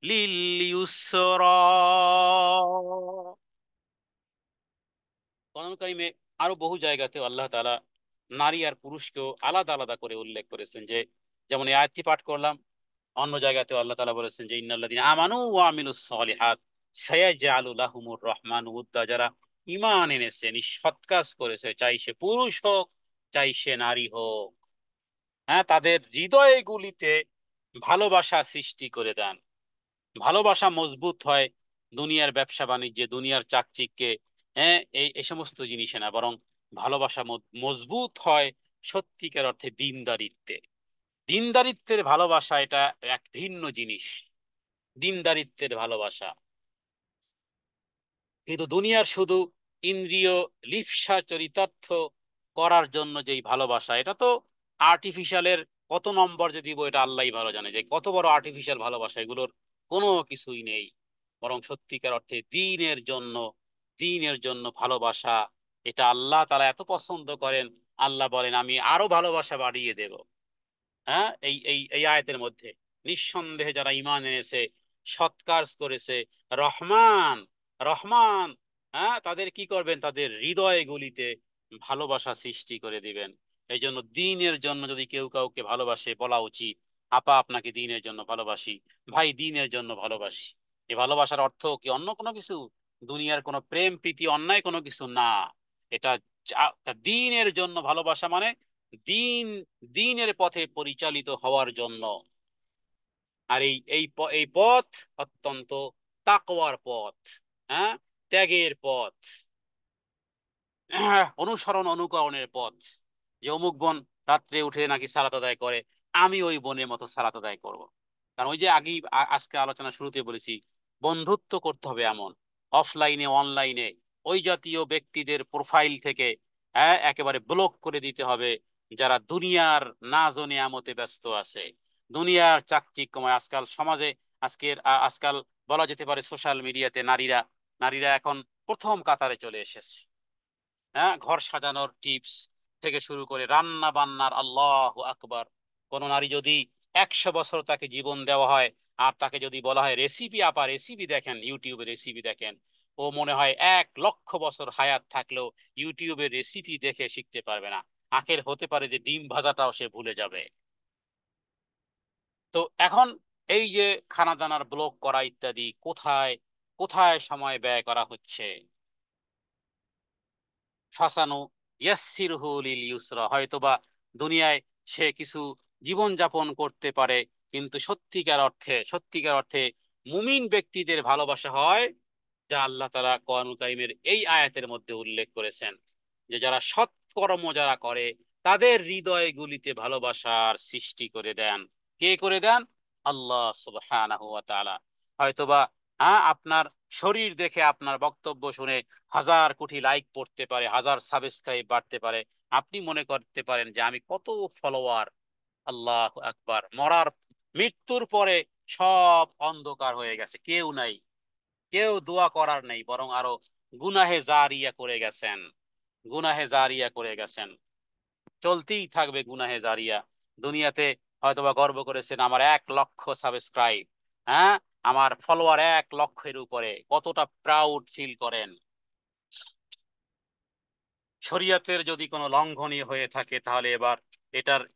লিল ইউসরা। কোরআন কারীমে আরো বহু জায়গাতে আল্লাহ তাআলা নারী আর পুরুষকেও আলাদা আলাদা করে উল্লেখ করেছেন, যে যেমন এই আয়াতটি পাঠ করলাম, অন্য জায়গাতেও আল্লাহ তাআলা বলেছেন যে ইন্নাল্লাযীনা আমানু ওয়া আমিলুস সালিহাত সায়াজআলু লাহুমুর রহমানু উদ্দা, যারা ঈমান এনেছে, সৎ কাজ করেছে, চাই সে পুরুষ হোক চাই সে নারী হোক, হ্যাঁ, তাদের হৃদয়গুলিতে ভালোবাসা সৃষ্টি করে দেন। ভালোবাসা মজবুত হয় দুনিয়ার ব্যবসা বাণিজ্যে, দুনিয়ার চাকচিক্যে, হ্যাঁ, এই সমস্ত জিনিসে না, বরং ভালোবাসা মজবুত হয় সত্যিকার অর্থে দিনদারিত্বে। দিনদারিত্বের ভালোবাসা এটা এক ভিন্ন জিনিস, দিনদারিত্বের ভালোবাসা। কিন্তু দুনিয়ার শুধু ইন্দ্রিয় লিপ্সা চরিতার্থ করার জন্য যেই ভালোবাসা, এটা তো আর্টিফিশিয়ালের কত নম্বর যে দিব এটা আল্লাহই ভালো জানে, যে কত বড় আর্টিফিশিয়াল ভালোবাসা, এগুলোর কোনো কিছুই নেই। বরং সত্যিকার অর্থে দিনের জন্য ভালোবাসা, এটা আল্লাহ তাআলা এত পছন্দ করেন, আল্লাহ বলেন আমি আরো ভালোবাসা বাড়িয়ে দেব। হ্যাঁ, এই আয়াতের মধ্যে নিঃসন্দেহে যারা ঈমান এনেছে, সৎ কাজ করেছে, রহমান রহমান, হ্যাঁ, তাদের কি করবেন? তাদের হৃদয়গুলিতে ভালোবাসা সৃষ্টি করে দিবেন। এই জন্য দিনের জন্য যদি কেউ কাউকে ভালোবাসে, বলা উচিত আপা আপনাকে দিনের জন্য ভালোবাসি, ভাই দিনের জন্য ভালোবাসি। এই ভালোবাসার অর্থ কি অন্য কোনো কিছু? দুনিয়ার কোনো প্রেম প্রীতি অন্যায় কোনো কিছু না। এটা দিনের জন্য ভালোবাসা, মানে দিন দিনের পথে পরিচালিত হওয়ার জন্য। আর এই পথ অত্যন্ত তাকওয়ার পথ, হ্যাঁ, ত্যাগের পথ, অনুসরণ অনুকরণের পথ। যে অমুক বোন রাত্রে উঠে নাকি সালাত আদায় করে, আমি ওই বোনের মতো সালাত আদায় করব। কারণ ওই যে আগেই আজকে আলোচনা শুরুতে বলেছি, বন্ধুত্ব করতে হবে এমন, অফলাইনে অনলাইনে ওই জাতীয় ব্যক্তিদের প্রোফাইল থেকে একেবারে ব্লক করে দিতে হবে, যারা দুনিয়ার নাজ ও নেয়ামতে ব্যস্ত আছে, দুনিয়ার চাকচিক্যময় আজকাল সমাজে, আজকাল বলা যেতে পারে সোশ্যাল মিডিয়াতে নারীরা নারীরা এখন প্রথম কাতারে চলে এসেছে। হ্যাঁ, ঘর সাজানোর টিপস থেকে শুরু করে রান্না বান্নার, আল্লাহু আকবার। কোন নারী যদি 100 বছর তাকে জীবন দেওয়া হয়, আর তাকে যদি বলা হয় রেসিপি, আপা রেসিপি দেখেন, ইউটিউবে রেসিপি দেখেন, ও মনে হয় 1 লক্ষ বছর হায়াত থাকলেও ইউটিউবের রেসিপি দেখে শিখতে পারবে না। আখের হতে পারে যে ডিম ভাজাটাও সে ভুলে যাবে। তো এখন এই যে খানা দানার ব্লগ করা ইত্যাদি, কোথায় কোথায় সময় ব্যয় করা হচ্ছে। ফাসানু ইয়াসসিরহু লিল ইউসরা, হয়তোবা দুনিয়ায় সে কিছু জীবন যাপন করতে পারে, কিন্তু সত্যিকার অর্থে মুমিন ব্যক্তিদের ভালোবাসা হয় যা আল্লাহ তাআলা কোরআনুল কারীমের এই আয়াতের মধ্যে উল্লেখ করেছেন, যে যারা সৎকর্ম যারা করে তাদের হৃদয়গুলিতে ভালোবাসার সৃষ্টি করে দেন। কে করে দেন? আল্লাহ সুবহানাহু ওয়া তাআলা। হয়তোবা আপনার শরীর দেখে, আপনার বক্তব্য শুনে 1000 কোটি লাইক পড়তে পারে, 1000 সাবস্ক্রাইব বাড়তে পারে, আপনি মনে করতে পারেন যে আমি কত ফলোয়ার। আল্লাহ আকবার। মৃত্যুর পরে সব অন্ধকার হয়ে গেছে, কেউ নাই, কেউ দোয়া করার নেই, বরং আরো গুনাহে জারিয়া করে গেছেন, গুনাহে জারিয়া করে গেছেন। চলতেই থাকবে গুনাহে জারিয়া দুনিয়াতে। হয়তোবা গর্ব করেছেন আমার 1 লক্ষ সাবস্ক্রাইব, হ্যাঁ, আমার ফলোয়ার 1 লক্ষের উপরে, কতটা প্রাউড ফিল করেন। শরীয়তের যদি কোনো লঙ্ঘনই হয়ে থাকে, তাহলে এবার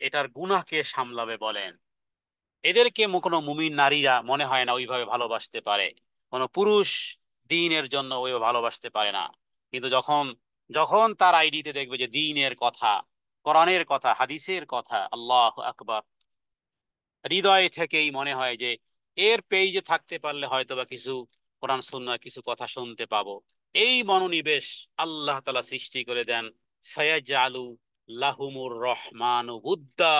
এটার গুনাহ কে সামলাবে বলেন? এদেরকে কোনো মুমিন নারীরা মনে হয় না ওইভাবে ভালোবাসতে পারে, কোনো পুরুষ দ্বীনের জন্য ওইভাবে ভালোবাসতে পারে না। কিন্তু যখন যখন তার আইডিতে দেখবে যে দ্বীনের কথা, কোরআনের কথা, হাদিসের কথা, আল্লাহ আকবার, হৃদয় থেকেই মনে হয় যে এর পেইজে থাকতে পারলে হয়তোবা কিছু কোরআন সুন্নাহর কিছু কথা শুনতে পাবো, এই মনোনিবেশ আল্লাহ তাআলা সৃষ্টি করে দেন। সায়াজআলু লাহুমুর রহমানু বুদ্দা,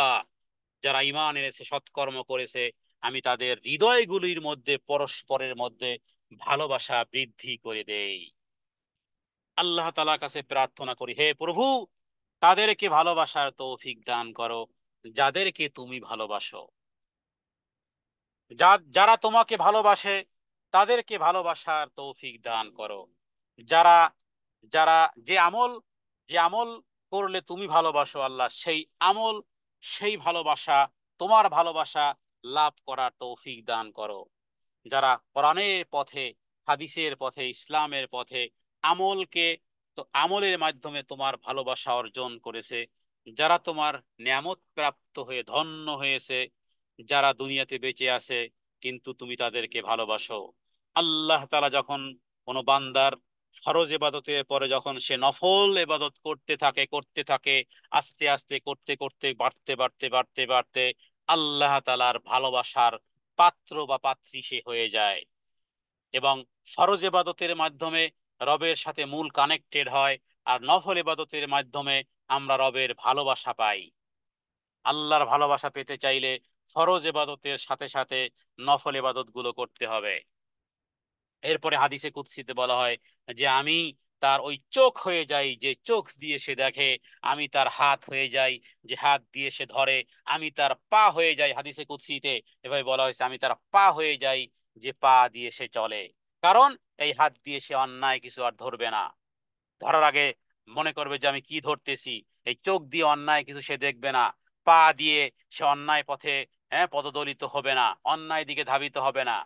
যারা ঈমান এনেছে, সৎকর্ম করেছে, আমি তাদের হৃদয়গুলির মধ্যে পরস্পরের মধ্যে ভালোবাসা বৃদ্ধি করে দেই। আল্লাহ তাআলার কাছে প্রার্থনা করি, হে প্রভু, তাদেরকে ভালোবাসার তৌফিক দান করো যাদেরকে তুমি ভালোবাসো। যারা তোমাকে ভালোবাসে তাদেরকে ভালোবাসার তৌফিক দান করো। যারা যারা যে আমল করলে তুমি ভালোবাসো আল্লাহ, সেই আমল, সেই ভালোবাসা, তোমার ভালোবাসা লাভ করার তৌফিক দান করো। যারা কোরআনের পথে, হাদিসের পথে, ইসলামের পথে আমলকে, তো আমলের মাধ্যমে তোমার ভালোবাসা অর্জন করেছে, যারা তোমার নিয়ামত প্রাপ্ত হয়ে ধন্য হয়েছে, যারা দুনিয়াতে বেঁচে আছে কিন্তু তুমি তাদেরকে ভালোবাসো। আল্লাহ তাআলা যখন কোনো বান্দার ফরজ ইবাদতের পরে যখন সে নফল ইবাদত করতে থাকে, আস্তে আস্তে করতে করতে বাড়তে বাড়তে বাড়তে বাড়তে আল্লাহ তাআলার ভালোবাসার পাত্র বা পাত্রী সে হয়ে যায়, এবং ফরজ ইবাদতের মাধ্যমে রবের সাথে মূল কানেক্টেড হয়, আর নফল ইবাদতের মাধ্যমে আমরা রবের ভালোবাসা পাই। আল্লাহর ভালোবাসা পেতে চাইলে ফরজ ইবাদতের সাথে সাথে নফল ইবাদত গুলো করতে হবে। এরপরে হাদিসে কুদসিতে বলা হয় যে আমি তার ওই চোখ হয়ে যাই যে চোখ দিয়ে সে দেখে, আমি তার হাত হয়ে যাই যে হাত দিয়ে সে ধরে, আমি তার পা হয়ে যাই, হাদিসে কুদসিতে এভাবে বলা হয়েছে, আমি তার পা হয়ে যাই যে পা দিয়ে সে চলে। কারণ এই হাত দিয়ে সে অন্যায় কিছু আর ধরবে না, ধরার আগে মনে করবে যে আমি কি ধরতেছি। এই চোখ দিয়ে অন্যায় কিছু সে দেখবে না, পা দিয়ে সে অন্যায় পথে পদদলিত হবে না, অন্যায় দিকে ধাবিত হবে না।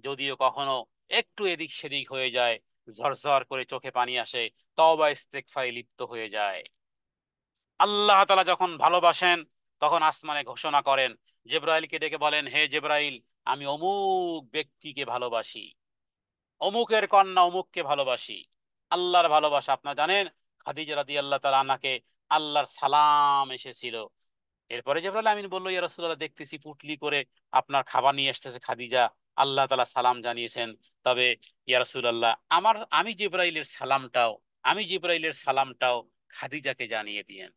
যদিও কখনো একটু এদিক সেদিক হয়ে যায়, ঝরঝর করে চোখে পানি আসে, তওবা ইস্তেগফারে লিপ্ত হয়ে যায়। আল্লাহ তাআলা যখন ভালোবাসেন তখন আসমানে ঘোষণা করেন, জিবরাইলকে ডেকে বলেন, হে জিবরাইল, আমি অমুক ব্যক্তিকে ভালোবাসি, অমুকের কন্যা অমুককে ভালোবাসি। আল্লাহর ভালোবাসা আপনারা জানেন, খাদিজা রাদিয়াল্লাহু তাআলা আনহাকে আল্লাহর সালাম এসেছিল। এরপরে জিবরাইল আমিন বলল, ইয়া রাসূলুল্লাহ, দেখতেছি পুটলি করে আপনার খাবার নিয়ে আসতেছে খাদিজা, আল্লাহ তাআলা সালাম জানিয়েছেন, তবে ইয়া রাসূলুল্লাহ আমি জিবরাইলের সালামটাও খাদিজাকে জানিয়ে দিয়েন।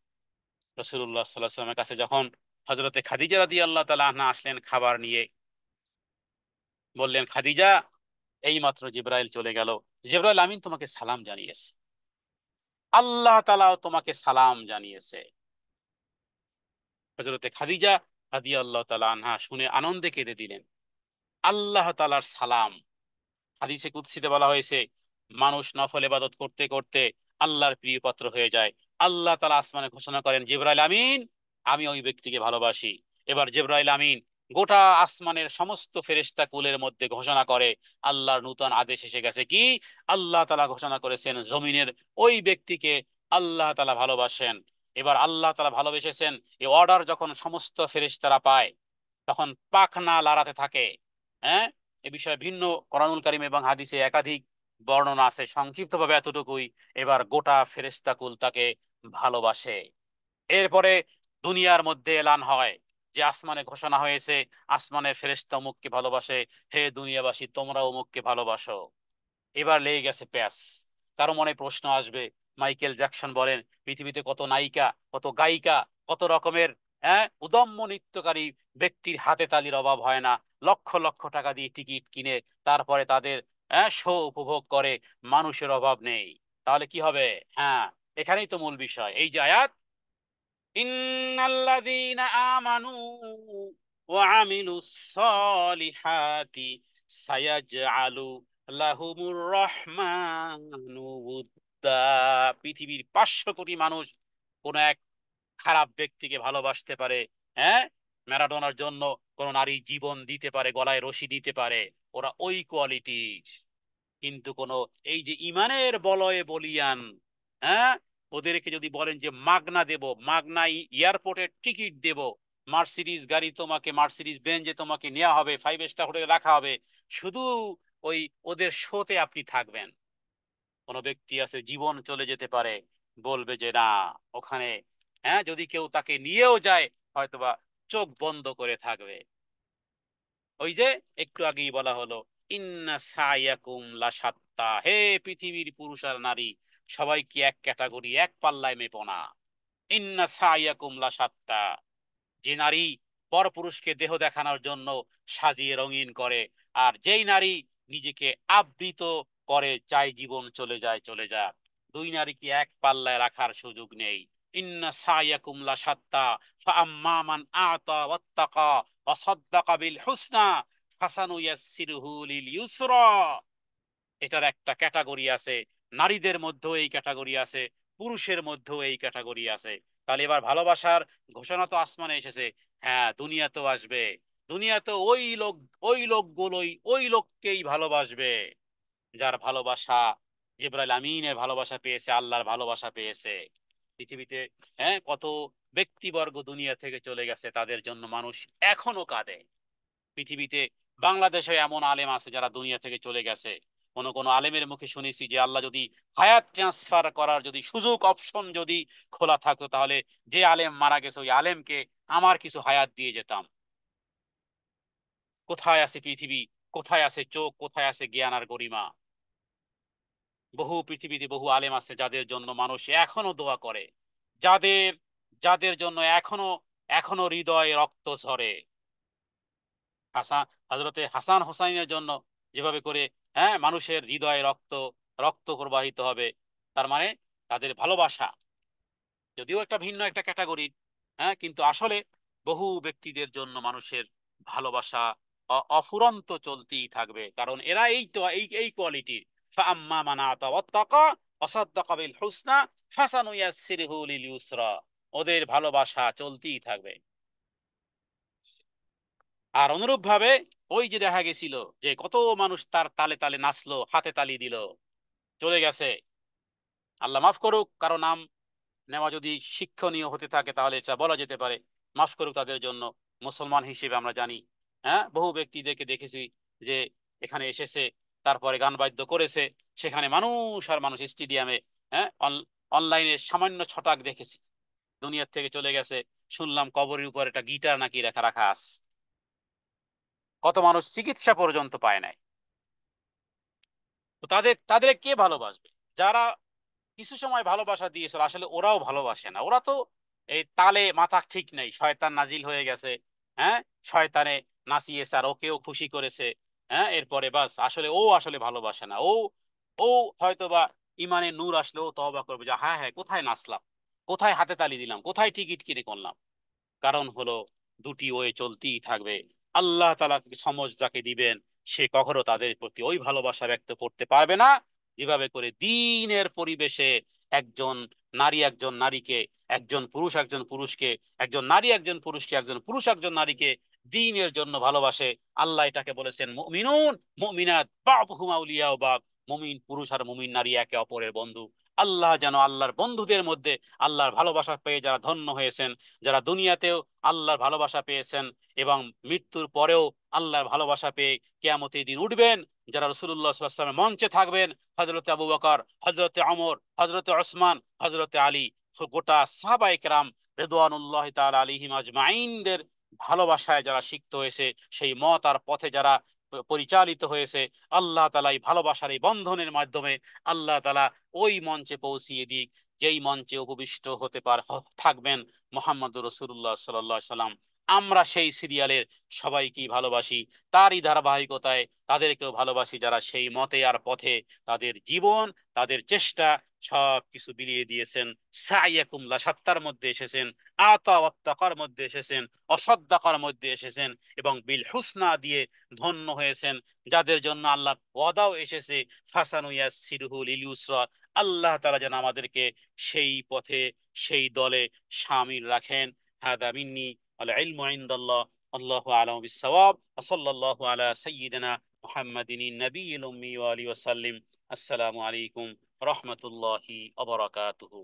রাসূলুল্লাহ সাল্লাল্লাহু আলাইহি ওয়াসাল্লামের কাছে যখন হযরতে খাদিজা রাদিয়াল্লাহু তাআলা আনহা আসলেন খাবার নিয়ে, বললেন, খাদিজা, এই মাত্র জিবরাইল চলে গেল, জিবরাইল আমিন তোমাকে সালাম জানিয়েছে, আল্লাহ তাআলাও তোমাকে সালাম জানিয়েছে। হযরতে খাদিজা রাদিয়াল্লাহু তাআলা আনহা শুনে আনন্দে কেঁদে দিলেন, আল্লাহ তাআলার সালাম, হাদিসে কুদসিতে বলা হয়েছে, মানুষ নফল ইবাদত করতে করতে আল্লাহর প্রিয় পাত্র হয়ে যায়। আল্লাহ তাআলা আসমানে ঘোষণা করেন, জিবরাইল আমিন, আমি ওই ব্যক্তিকে ভালোবাসি। এবার জিবরাইল আমিন গোটা আসমানের সমস্ত ফেরেশতা কুলের মধ্যে ঘোষণা করে, আল্লাহর নূতন আদেশ এসে গেছে কি, আল্লাহ তাআলা ঘোষণা করেছেন জমিনের ওই ব্যক্তিকে আল্লাহ তাআলা ভালোবাসেন। এবার আল্লাহ তাআলা ভালোবেসেছেন, এই অর্ডার যখন সমস্ত ফেরেশতারা পায়, তখন পাখনা লড়াতে থাকে। হ্যাঁ, এ বিষয়ে ভিন্ন কোরআনুল কারীম এবং হাদিসে একাধিক বর্ণনা আছে, সংক্ষিপ্তভাবে এতটুকুই। এবার গোটা ফেরেশতাকুল তাকে ভালোবাসে। এরপরে দুনিয়ার মধ্যে এলান হয়, যে আসমানে ঘোষণা হয়েছে, আসমানের ফেরেশতা অমুককে ভালোবাসে, হে দুনিয়াবাসী তোমরা অমুককে ভালোবাসো। এবার লেগে গেছে প্যাস। কারো মনে প্রশ্ন আসবে, মাইকেল জ্যাকসন বলেন, পৃথিবীতে কত নায়িকা, কত গায়িকা, কত রকমের উদম্য নৃত্যকারী ব্যক্তির হাতে তালির অভাব হয় না, লক্ষ লক্ষ টাকা দিয়ে টিকিট কিনে তারপরে তাদের শো উপভোগ করে, মানুষের অভাব নেই। তাহলে কি হবে? হ্যাঁ, এখানেই তো মূল বিষয়। এই যে আয়াত, ইন্নাল্লাযীনা আমানু ওয়া আমিলুস সলিহাতি সায়াজআলু লাহুমুর রহমানু উদ্দা। পৃথিবীর 500 কোটি মানুষ কোন এক খারাপ ব্যক্তিকে ভালোবাসতে পারে। হ্যাঁ, ম্যারাডোনার জন্য কোন নারী জীবন দিতে পারে, গলায় রশি দিতে পারে, ওরা ওই কোয়ালিটির। কিন্তু কোন এই যে ইমানের বলয়ে বলিয়ান, হ্যাঁ, ওদেরকে যদি বলেন যে মাগনা দেব, মাগনা এয়ারপোর্টের টিকিট দেব, মার্সিডিজ গাড়ি তোমাকে, মার্সিডিজ বেঞ্জে তোমাকে নেওয়া হবে, 5 স্টার হোটেলে রাখা হবে, শুধু ওই ওদের শোতে আপনি থাকবেন। কোন ব্যক্তি আছে জীবন চলে যেতে পারে, বলবে যে না, ওখানে যদি কেউ তাকে নিয়েও যায়, হয়তোবা চোখ বন্ধ করে থাকবে। ওই যে একটু আগেই বলা হলো, ইন্না সায়াকুম লাসাত্তা, হে পৃথিবীর পুরুষ আর নারী, সবাই কি এক ক্যাটাগরি, এক পাল্লায় মেপো না। ইন্না সায়াকুম লাসাত্তা, যে নারী পরপুরুষকে দেহ দেখানোর জন্য সাজিয়ে রঙিন করে, আর যেই নারী নিজেকে আবৃত করে চাই জীবন চলে যায়, চলে যাক, দুই নারীকে এক পাল্লায় রাখার সুযোগ নেই। ইন্না সায়াকুম লাসাত্তা ফাআম্মা মান আতা ওয়াত্তাকা ওয়া সাদ্দাকা বিল হুসনা ফাসানুয়াসসিরুহু লিল ইউসরা। এটার একটা ক্যাটাগরি আছে, নারীদের মধ্যেও এই ক্যাটাগরি আছে, পুরুষের মধ্যেও এই ক্যাটাগরি আছে। তাহলে এবার ভালোবাসার ঘোষণা তো আসমানে এসেছে, হ্যাঁ দুনিয়াতেও আসবে। দুনিয়াতে ওই লোকগুলোই ওই লোককেই ভালোবাসবে, যার ভালোবাসা জিবরাইল আমিনের ভালোবাসা পেয়েছে, আল্লাহর ভালোবাসা পেয়েছে। পৃথিবীতে কত ব্যক্তিবর্গ দুনিয়া থেকে চলে গেছে, তাদের জন্য মানুষ এখনো কাঁদে। পৃথিবীতে বাংলাদেশে এমন আলেম আছে যারা দুনিয়া থেকে চলে গেছে। কোন কোন আলেমের মুখে শুনেছি যে আল্লাহ যদি হায়াত ট্রান্সফার করার যদি সুযোগ, অপশন যদি খোলা থাকতো, তাহলে যে আলেম মারা গেছে ওই আলেমকে আমার কিছু হায়াত দিয়ে যেতাম। কোথায় আছে পৃথিবী, কোথায় আছে চোখ, কোথায় আছে জ্ঞান আর গরিমা? বহু পৃথিবীতে বহু আলেম আছে যাদের জন্য মানুষ এখনো দোয়া করে, যাদের যাদের জন্য এখনো এখনো হৃদয়ে রক্ত ঝরে। হাসান, হযরতে হাসান হোসাইনের জন্য যেভাবে করে মানুষের হৃদয়ে রক্ত রক্ত প্রবাহিত হবে, তার মানে তাদের ভালোবাসা, যদিও একটা ভিন্ন একটা ক্যাটাগরি, কিন্তু আসলে বহু ব্যক্তিদের জন্য মানুষের ভালোবাসা অফুরন্ত চলতেই থাকবে, কারণ এরা এই তো এই এই কোয়ালিটির। ফাআম্মা মান আতা ওয়াত্তাকা ওয়া সাদ্দাকা বিল হুসনা ফাসানুয়াসসিরহু লিল ইউসরা। ওদের ভালোবাসা চলতেই থাকবে। আর অনুরূপ ভাবে ওই যে দেখা গেছিল যে কত মানুষ তার তালে তালে নাচলো, হাতে তালি দিল, চলে গেছে। আল্লাহ মাফ করুক, কারো নাম নেওয়া যদি শিক্ষণীয় হতে থাকে তাহলে এটা বলা যেতে পারে, মাফ করুক তাদের জন্য। মুসলমান হিসেবে আমরা জানি, বহু ব্যক্তিদেরকে দেখেছি যে এখানে এসেছে, তারপরে গান বাদ্য করেছে, সেখানে মানুষ আর মানুষ স্টেডিয়ামে, হ্যাঁ, অনলাইনে সামান্য ছটাক দেখেছি, দুনিয়ার থেকে চলে গেছে। শুনলাম কবরের উপর একটা গিটার নাকি রাখা রাখা আছে। কত মানুষ চিকিৎসা পর্যন্ত পায় নাই। তো তাদের তাদের কে ভালোবাসবে? যারা কিছু সময় ভালোবাসা দিয়েছিল, আসলে ওরাও ভালোবাসে না, ওরা তো এই তালে মাথা ঠিক নেই, শয়তান নাজিল হয়ে গেছে, হ্যাঁ, শয়তানে নাচিয়েছে আর ওকেও খুশি করেছে। এরপরে বাস, আসলে ও আসলে ভালোবাসে না। ও ও হয়তোবা ইমানে নূর আসলে ও তওবা করবে যে হ্যাঁ হ্যাঁ, কোথায় নাচলাম, কোথায় হাতে তালি দিলাম, কোথায় টিকিট কিনে করলাম। কারণ হলো দুটি ওয়ে চলতেই থাকবে। আল্লাহ তাআলা সমঝ যাকে দিবেন, সে কখনো তাদের প্রতি ওই ভালোবাসা ব্যক্ত করতে পারবে না যেভাবে করে দিনের পরিবেশে একজন নারী একজন নারীকে, একজন পুরুষ একজন পুরুষকে, একজন নারী একজন পুরুষকে, একজন পুরুষ একজন নারীকে দিনের জন্য ভালোবাসে। আল্লাহ এটাকে বলেছেন মুমিনুন মুমিনাত বা'দুহুম আউলিয়াউ বা'দ, মুমিন পুরুষ আর মুমিন নারী একে অপরের বন্ধু। আল্লাহ যেন আল্লাহর বন্ধুদের মধ্যে আল্লাহর ভালোবাসা পেয়ে যারা ধন্য হয়েছেন, যারা দুনিয়াতেও আল্লাহর ভালোবাসা পেয়েছেন এবং মৃত্যুর পরেও আল্লাহর ভালোবাসা পেয়ে কিয়ামতের দিন উঠবেন, যারা রাসূলুল্লাহ সাল্লাল্লাহু আলাইহি ওয়াসাল্লামের মঞ্চে থাকবেন, হযরতে আবু বকর, হযরতে ওমর, হযরতে ওসমান, হযরতে আলী, গোটা সাহাবায়ে কেরাম রিদওয়ানুল্লাহি তাআলা আলাইহিম আজমাইনদের ভালোবাসায় যারা সিক্ত হয়েছে, সেই মত আর পথে যারা পরিচালিত হয়েছে, আল্লাহ তাআলা এই ভালোবাসার এই বন্ধনের মাধ্যমে আল্লাহ তাআলা ওই মঞ্চে পৌঁছিয়ে দিক যেই মঞ্চে উপবিষ্ট হতে থাকবেন মুহাম্মদুর রাসূলুল্লাহ সাল্লাল্লাহু আলাইহি সাল্লাম। আমরা সেই সিরিয়ালের সবাইকেই ভালোবাসি, তারই ধারাবাহিকতায় তাদেরকেও ভালোবাসি যারা সেই মতে আর পথে তাদের জীবন, তাদের চেষ্টা সব কিছু বিলিয়ে দিয়েছেন। সাইয়াকুম লা সাত্তার মধ্যে এসেছেন, আতা ওয়াত্তাকার মধ্যে এসেছেন, অসাদ্দাকার মধ্যে এসেছেন এবং বিল হুসনা দিয়ে ধন্য হয়েছেন, যাদের জন্য আল্লাহ ওয়াদাও এসেছে ফাসানু ইয়াসসিরুহু লিল ইউসরা। আল্লাহ তাআলা যেন আমাদেরকে সেই পথে সেই দলে শামিল রাখেন। হাদা মিন্নি আল ইলমু ইনদাল্লাহ, আল্লাহু আ'লামু বিস-সাওয়াব। সাল্লাল্লাহু আলা সাইয়্যিদিনা মুহাম্মাদিন নবিয়্যিল উম্মি ওয়া আলিহি ওয়া সাল্লিম। আসসালামু আলাইকুম রাহমাতুল্লাহি ওয়া বারাকাতুহু।